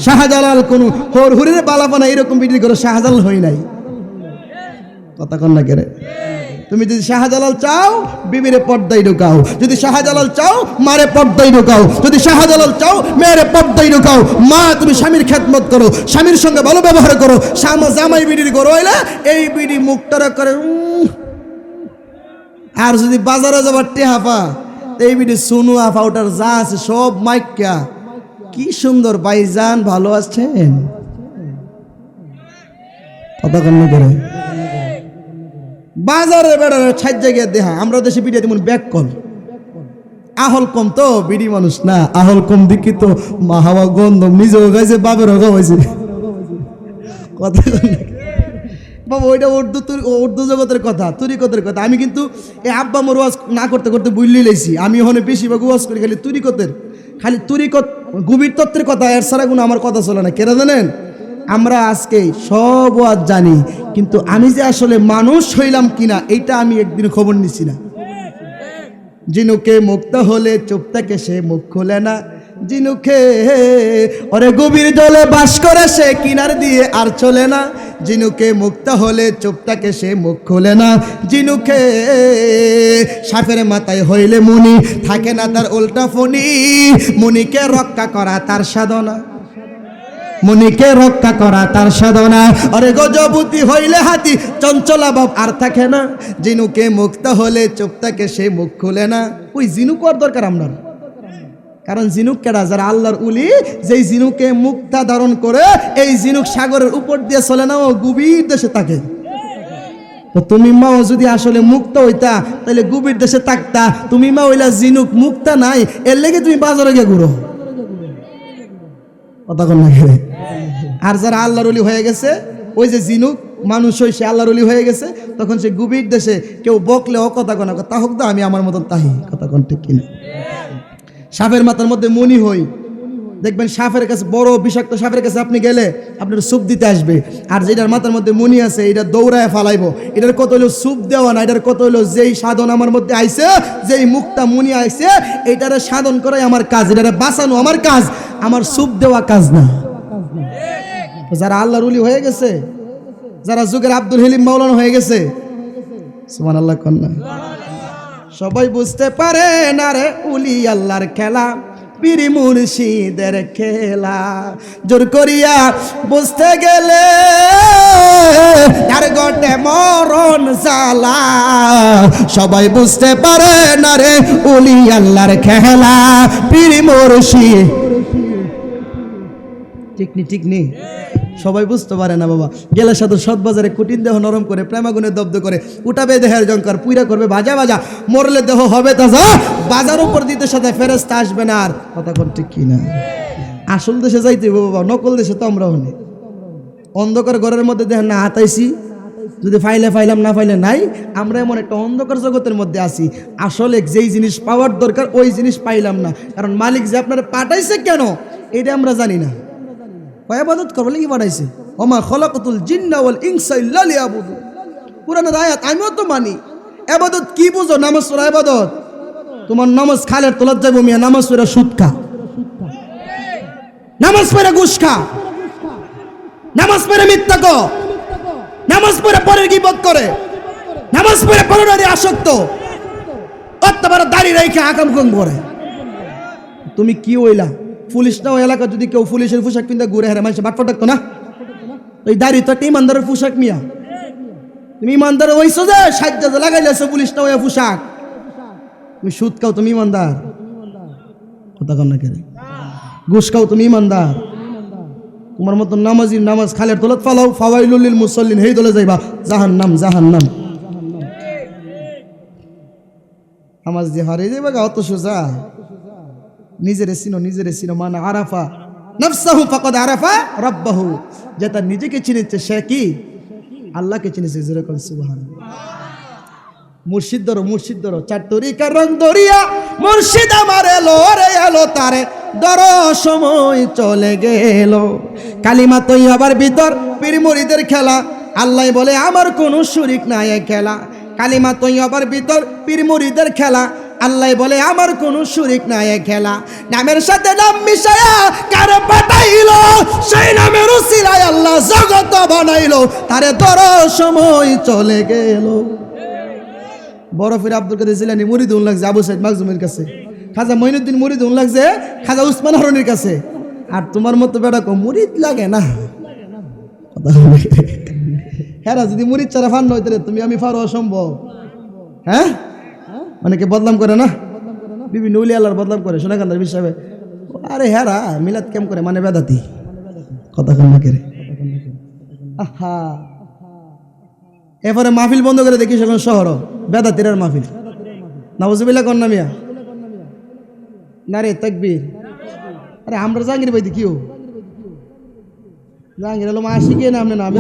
শাহজালাল কোন হরহুরের বালাপানা এরকম বিবির ঘরে শাহজালাল হই নাই, কথা কোন না কেরে? তুমি যদি শাহজালাল চাও বিবিরে পর্দায় ঢুকাও, যদি শাহজালাল চাও মারে পর্দায় ঢুকাও, যদি শাহজালাল চাও মেয়েরে পর্দায় ঢুকাও। মা তুমি স্বামীর খেদমত করো, স্বামীর সঙ্গে ভালো ব্যবহার করো। জামাই বিড়ির গরো হইলে এই বিড়ি মুখটারা করে আর যদি বাজারে যাবার টেহাফা এই বিড়ি সুনু আফা ওটার যা আছে সব মাইকা, কি সুন্দর ভাইজান ভালো আছেন, কথা কন না করে? বাজারে বেড়ারে ছাই জায়গায় দেহা, আমরা দেশে বিড়ি তেমন ব্যাক কল আহল কম তো, বিড়ি মানুষ না, আহল কম দেখি তো মাহাওয়া গন্ধ নিজেও গাইছে বাবেরও গাইছে, কথা বাবা ওইটা উর্দু জগতের কথা, তরিকতের কথা। আমি কিন্তু এই আব্বা মোর ওয়াজ না করতে করতে বুঝলেই লাইছি, আমি ওখানে বেশিরভাগ ওয়াজ করি খালি তরিকত গভীর তত্ত্বের কথা, এর ছাড়া কোনো আমার কথা চলে না। কেন জানেন? আমরা আজকে সব ওয়াজ জানি, কিন্তু আমি যে আসলে মানুষ হইলাম কিনা এইটা আমি একদিন খবর নিছি না। জিনুকে মুক্ত হলে চুপ থাকে সে মুখ খোলে না, জিনুকে ওরে গভীর জলে বাস করে সে কিনার দিয়ে আর চলে না, জিনুকে মুক্ত হলে চুপ থাকে সে মুখ খোলে না, জিনুকে সাপের মাথায় হইলে মুনি থাকে না তার উল্টা ফণি, মুনিকে রক্ষা করা তার সাধনা, মুনিকে রক্ষা করা তার সাধনা। আরে গজবতী হইলে হাতি চঞ্চলা ভাব আর থাকে না, জিনুকে মুক্ত হলে চুপ থাকে সে মুখ খুলে না। ওই জিনুক আর দরকার আপনার, কারণ জিনুক কেডা? যারা আল্লাহর উলি, যেই জিনুকে মুক্তা ধারণ করে এই জিনুক সাগরের উপর দিয়ে চলে না, ও গভীর দেশে থাকে। তো তুমি মাও যদি আসলে মুক্ত হইতা তাহলে গভীর দেশে থাকতা, তুমি মা হইলা জিনুক মুক্তা নাই, এর লেগে তুমি বাজারে গিয়ে ঘুরো, কথা কোন না? আর যারা আল্লাহর ওলি হয়ে গেছে, ওই যে জিনুক মানুষ হই সে আল্লাহর ওলি হয়ে গেছে, তখন সে গভীর দেশে কেউ বকলে ও কথা কোন তা হোক দা আমি আমার মতন তাহি, কথা কোন ঠিক কিনা? সাপের মাথার মধ্যে মনি হই, দেখবেন সাপের কাছে, বড় বিষাক্ত সাপের কাছে আপনি গেলে আপনার সুপ দিতে আসবে, আর যেটার মাথার মধ্যে মনি আছে এটা দৌড়ায় ফালাইবো। এটার কত হলো সুপ দেওয়া না, এটার কত হলো যেই সাধন আমার মধ্যে আইছে, যেই মুক্তা মনি আইছে, এইটারে সাধন করাই আমার কাজ, এটারে বাঁচানো আমার কাজ, আমার সুপ দেওয়া কাজ না। যারা আল্লাহর ওলি হয়ে গেছে, যারা যুগের আব্দুল হালিম মাওলানা হয়ে গেছে, সুবহানাল্লাহ কন্যা, সবাই বুঝতে পারে না রে উলি আল্লাহর খেলা, পীর মুর্শিদের খেলা, জোর করিয়া বুঝতে গেলে তার গটে মরণ জ্বালা, সবাই বুঝতে পারে না রে উলি আল্লাহর খেলা, পীর মুর্শিদ। ঠিক নেই, সবাই বুঝতে পারে না বাবা। গেলে সাধু সৎ বাজারে কুটিন দেহ নরম করে, প্রেমাগুনে দব্দ করে, উঠাবে দেহের জঙ্কার, পুইরা করবে ভাজা ভাজা, মরলে দেহ হবে তাজা, বাজার উপর দিতে সাথে ফেরেশতা আসবে না। আর কথা কোন ঠিক কিনা? আসল দেশে যাইতে বাবা, নকল দেশে তো আমরাও নেই। অন্ধকার ঘরের মধ্যে দেখেন না হাতাইছি, যদি ফাইলে ফাইলাম, না ফাইলে নাই। আমরা এমন একটা অন্ধকার জগতের মধ্যে আছি, আসলে যেই জিনিস পাওয়ার দরকার ওই জিনিস পাইলাম না, কারণ মালিক যে আপনারা পাঠাইছে কেন এটা আমরা জানি না। ইবাদত করবো কি পাঠাইছে? ওমা খলাকাতুল জিন্না ওয়াল ইনসা ইল্লা লিয়াবুদুন, কুরআনের আয়াত আমিও তো মানি। ইবাদত কি বুঝো? নামাজ পড়া ইবাদত? তোমার নামাজ খালের তলাত যাইবো মিয়া, নামাজ পড়া সুদ খা, নামাজ পড়া ঘুষ খা, নামাজ পড়া মিথ্যা কও, নামাজ পড়া পরের গীবত করে, নামাজ পড়া পরনারী আসক্ত, অতবার দাড়ি রেখে আকাম কম করে। তুমি কি হইলা? পুলিশ না ওই এলাকা যদি কেউ পুলিশের পোশাক কিনতে ঘুরে হারে মানুষ বাটফা ডাকতো না? ওই দাড়ি তো একটা ইমানদারের পোশাক মিয়া, তুমি ইমানদার হইছো যে সাজ্জা লাগাইলেছো পুলিশ না ওই পোশাক, তুমি সুদ খাও, তুমি ইমানদার? কথা কন না কেন? ঘুষ খাও তুমি ইমানদার? তোমার মতো নামাজি নামাজ খালের তলত ফালাও, ফাওয়াইলুল লিল মুসাল্লিন, হেই দলে যাইবা জাহান্নাম জাহান্নাম। নামাজ দিয়ে হারিয়ে যাইবা গা, অত সোজা? নিজেরে চিনো মানে আরাফা নাফসাহু ফাকাদ আরাফা রাব্বাহু, যে তার নিজেকে চিনেছে সে কি আল্লাহকে চিনেছে। যেরকম সুবহানাল্লাহ। মুর্শিদ ধরো চার তরিকার রং দরিয়া, মুর্শিদ আমার এলো রে এলো তারে দর সময় চলে গেল। কালিমা তৈয়বার ভিতর পীর মুরিদের খেলা, আল্লাহ বলে আমার কোনো শরীক নাই এ খেলা। কালিমা তৈয়বার ভিতর পীর মুরিদের খেলা, আল্লাহ বলে আমার কোনো শরীক নাই এ খেলা। নামের সাথে নাম মিশায়া কারে পাঠাইলো, সেই নামের উসিলায় আল্লাহ জগৎ বানাইলো, তারে দর সময় চলে গেল। বরফের আব্দুল কাদের জিলানী মুরিদুন লাগছে আবু সাইদ মাকজুমের কাছে, খাজা মঈনুদ্দিন মুরিদুন লাগছে খাজা উসমান হারুনের কাছে। আর তোমার মতো বেটা কো মুরিদ লাগে না। হ্যাঁ, যদি মুরিদ ছাড়া ফান হইতে তুমি আমি ফারো অসম্ভব। হ্যাঁ, অনেকে বদলাম করে না, বিভিন্ন উলি আল্লাহর বদলাম করে সোনাকান্দার হিসাবে। আরে হ্যাঁ মিলাদ কেম করে মানে বেদাতি কথা কন না করে। আহা, এরপরে মাহফিল বন্ধ করে দেখি সেখানে শহর বেদাতির মাহফিল। নাউজুবিল্লাহ কন্যা মিয়া না রে তাকবীর। আরে আমরা জাহাঙ্গীর ভাই কিও জাহাঙ্গীর আলম আসি কে নাম না, আমি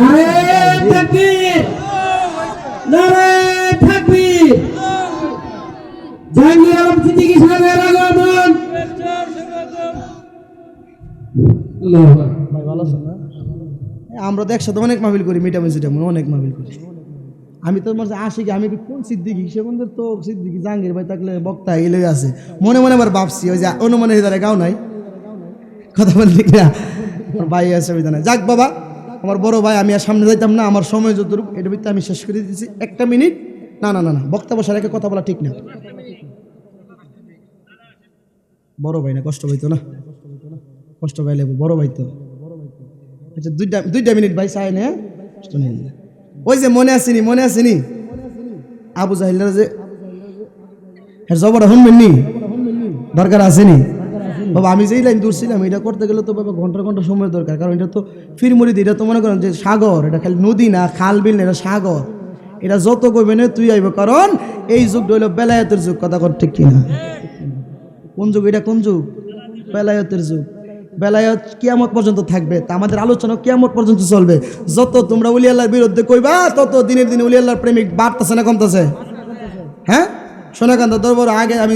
জাহাঙ্গীর আলম সিদ্দিকী সাহেবের আগমন। ভাই ভালো আছেন না? আমরা তো একসাথে অনেক মাহফিল করি, মিটামিটি অনেক মাহফিল করি। আমি তো মাঝে আসি কি, আমি কোন সিদ্দিকী সে বন্ধুর তো সিদ্দিকী জাহাঙ্গীর ভাই থাকলে বক্তা এলে আছে মনে মনে আবার ভাবছি ওই যে অনুমানের হৃদয় গাও নাই কথা বললি কিনা ভাই অসুবিধা নাই। যাক বাবা, আমার বড় ভাই, আমি আর সামনে যাইতাম না, আমার সময় যতটুকু এটার ভিতরে আমি শেষ করে দিয়েছি। একটা মিনিট না না না না বক্তা বসার আগে কথা বলা ঠিক না। বড় ভাই না কষ্ট পাইতো না, কষ্ট পাইলে বড় ভাই তো। আচ্ছা দুইটা মিনিট ভাই চাই না, ওই যে মনে আসেনি আবু জাহিলরা যে জবরটা শুনবেন নি, দরকার আসেনি বাবা। আমি যেই লাইন দূরছিলাম এটা করতে গেলে তো বাবা ঘন্টা সময় দরকার, কারণ এটা তো ফিরমুরিদ, এটা তো মনে করেন যে সাগর, এটা খালি নদী না খাল বিল না, এটা সাগর। এটা যত করবে না তুই আইব, কারণ এই যুগ হইল বেলায়েতের যুগ। কথা কর ঠিক কিনা? কোন যুগ এটা? কোন যুগ? বেলায়েতের যুগ। বেলায়েত কিয়ামত পর্যন্ত থাকবে, তা আমাদের আলোচনা কিয়ামত পর্যন্ত চলবে। যত তোমরা উলি আল্লাহর বিরুদ্ধে কইবা তত দিনের দিনে উলি আল্লাহর প্রেমিক বাড়তেছে না কমতেছে? হ্যাঁ, সোনাকান্দা দরবার আগে আমি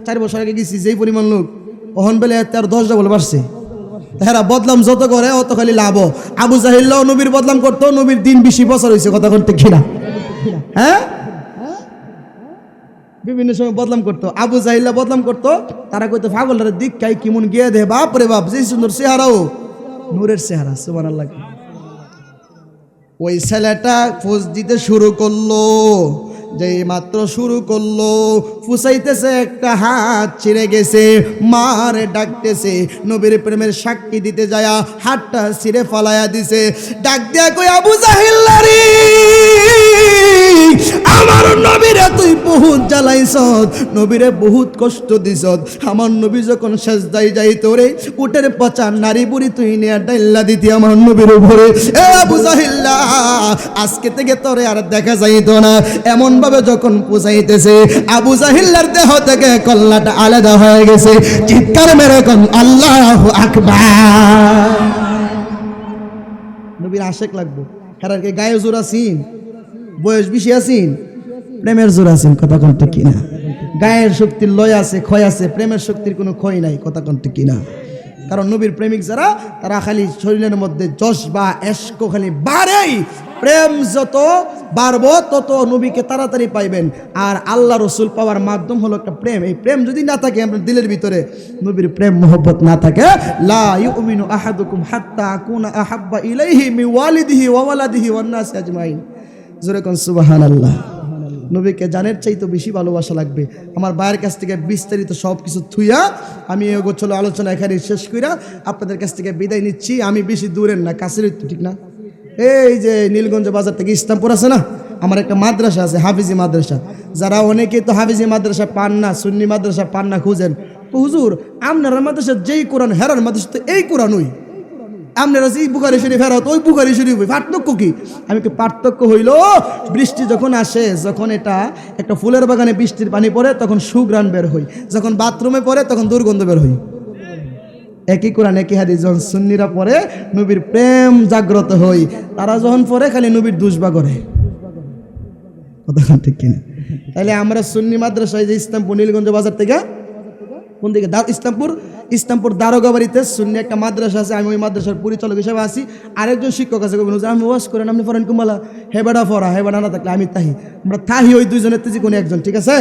4 বছর আগে গেছি, যেই পরিমাণ লোক ওহন বেলায়েত আর 10 ডাবল বাড়ছে। তারা বদলাম যত করে অত খালি লাভ। আবু জাহিল্লাহ নবীর বদলাম করতো, নবীর দিন 20 বছর হয়েছে। কথা করতে কিনা? হ্যাঁ, বিভিন্ন সময় বদলাম করতো। আবু জাহিল্লাহ বদলাম করতো, তারা কইতো পাগলের দিক কাই কেমন গিয়ে দে, বাপ রে বাপ, যে সুন্দর চেহারাও নূরের চেহারা। সুবহানাল্লাহ। ওই ছেলেটা ফোজ দিতে শুরু করলো, যেই মাত্র শুরু করলো ফুসাইতেছে, একটা হাত ছিঁড়ে গেছে, মারে ডাকতেছে, নবীর প্রেমের সাক্ষী দিতে যায়া হাতটা ছিঁড়ে ফালাইয়া দিছে। ডাক দিয়া কই আবু জাহিল্লাহ রে, আমার নবীরে তুই বহুত জ্বালাইছত, নবীরে বহুত কষ্ট দিছত। আমার নবী যখন সেজদায় যাইত রে, উটের পচা নারী বুড়ি তুই নিয়ে ডাইল্লা দিতি আমার নবীর উপরে। এ আবু জাহিল্লাহ, আজকে থেকে তোরে আর দেখা যাইতো না। এমন ভাবে যখন পুষাইতেছে, আবু জাহিল্লার দেহ থেকে কল্লাটা আলাদা হয়ে গেছে। চিৎকার মেরে কোন আল্লাহু আকবার। নবীর আশেক লাগবো, কারণ কি গায়ে জোর আছিন, বয়স বেশি আছিন, প্রেমের জোর আছেন। কথা কন্টে কিনা? গায়ের শক্তির লয় আছে, ক্ষয় আছে, প্রেমের শক্তির কোনো ক্ষয় নাই। কথা কন্টে কিনা? কারণ নবীর প্রেমিক যারা, তারা খালি শরীরের মধ্যে যশ বা এশক খালি বাড়েই। প্রেম যত বাড়বো তত নবীকে তাড়াতাড়ি পাইবেন। আর আল্লাহ রসুল পাওয়ার মাধ্যম হলো একটা প্রেম। এই প্রেম যদি না থাকে আপনার দিলের ভিতরে, নবীর প্রেম মোহব্বত না থাকে, লা ইউমিনু আহাদুকুম হাত্তা আকুনা আহাব্বা ইলাইহি মিন ওয়ালিদিহি ওয়া ওয়ালাদিহি ওয়ান নাসি আজমাইন। জোরে কোন সুবহানাল্লাহ। নবীকে জানের চাইতে বেশি ভালোবাসা লাগবে। আমার ভাইয়ের কাছ থেকে বিস্তারিত সব কিছু থুইয়া আমি গোছল আলোচনা এখানে শেষ কইরা আপনাদের কাছ থেকে বিদায় নিচ্ছি। আমি বেশি দূরের না, কাছের, ঠিক না? এই যে নীলগঞ্জ বাজার থেকে ইসলামপুর আছে না, আমার একটা মাদ্রাসা আছে, হাফিজি মাদ্রাসা। যারা অনেকেই তো হাফিজি মাদ্রাসা পান না, সুন্নি মাদ্রাসা পান না, খুঁজেন, তো হুজুর আপনারা মাদ্রাসা যেই কোরআন হেরার মাদ্রাসা তো এই কোরআন ওই, আপনারা যে বুখারী শরীফ হেরাত ওই বুখারী শরীফ ওই, পার্থক্য কি? আমি কি পার্থক্য হইল বৃষ্টি যখন আসে, যখন এটা একটা ফুলের বাগানে বৃষ্টির পানি পড়ে তখন সুঘ্রাণ বের হয়, যখন বাথরুমে পড়ে তখন দুর্গন্ধ বের হয়। একই কোরআন একই হাদিস যখন সুন্নিরা পড়ে নবীর প্রেম জাগ্রত হই, তারা যখন পড়ে খালি নবীর দুষ্বা করে। কথা ঠিক কিনা? তাহলে আমরা সুন্নি মাদ্রাসায় যে ইসলামপুর নীলগঞ্জ বাজার থেকে কোন দিকে ইসলামপুর দারোগাবাড়িতে সুন্নি একটা মাদ্রাসা আছে, আমি ওই মাদ্রাসার পরিচালক হিসেবে আছি। আরেকজন শিক্ষক আছে, আমি ওয়াজ করেন আপনি পড়েন কুমালা, হেবাডা পড়া, হেবাডা না থাকলে আমি তাহি, আমরা তাহি ওই দুইজনের তেজি কোনো একজন, ঠিক আছে?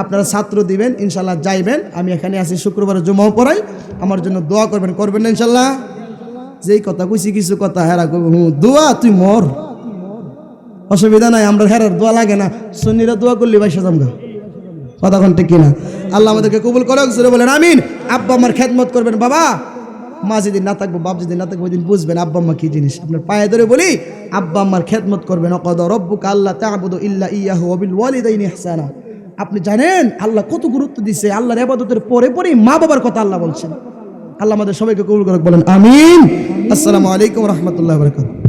আপনারা ছাত্র দিবেন ইনশাল্লাহ, যাইবেন। আমি এখানে আছি শুক্রবার জুমাও পড়াই, আমার জন্য দোয়া করবেন না ইনশাল্লাহ? যেই কথা কইছি কিছু কথা হেরা দোয়া তুই মর, অসুবিধা নাই, আমরা হেরার দোয়া লাগে না, সুন্নিরা দোয়া করলি ভাই সাজামগা। কথা কোনটা কিনা? আল্লাহ আমাদেরকে কবুল করুক, জোরে বলেন আমিন। আব্বা আমার খেদমত করবেন, বাবা মা যেদিন না থাকবো, বাপ যেদিন না থাকবো ওই দিন বুঝবেন আব্বা আম্মা কি জিনিস। আপনার পায়ে ধরে বলি আব্বা আম্মার খেদমত করবেন। ওয়াকাদা রাব্বুকা আল্লা তা'বুদু ইল্লা ইয়্যাহু ওয়া বিল ওয়ালিদাইনি ইহসানা। আপনি জানেন আল্লাহ কত গুরুত্ব দিয়েছে, আল্লাহর ইবাদতের পরে মা বাবার কথা আল্লাহ বলছেন। আল্লাহ আমাদের সবাইকে কবুল করুক, বলেন আমিন। আসসালামু আলাইকুম ওয়া রাহমাতুল্লাহি ওয়া বারাকাতুহু।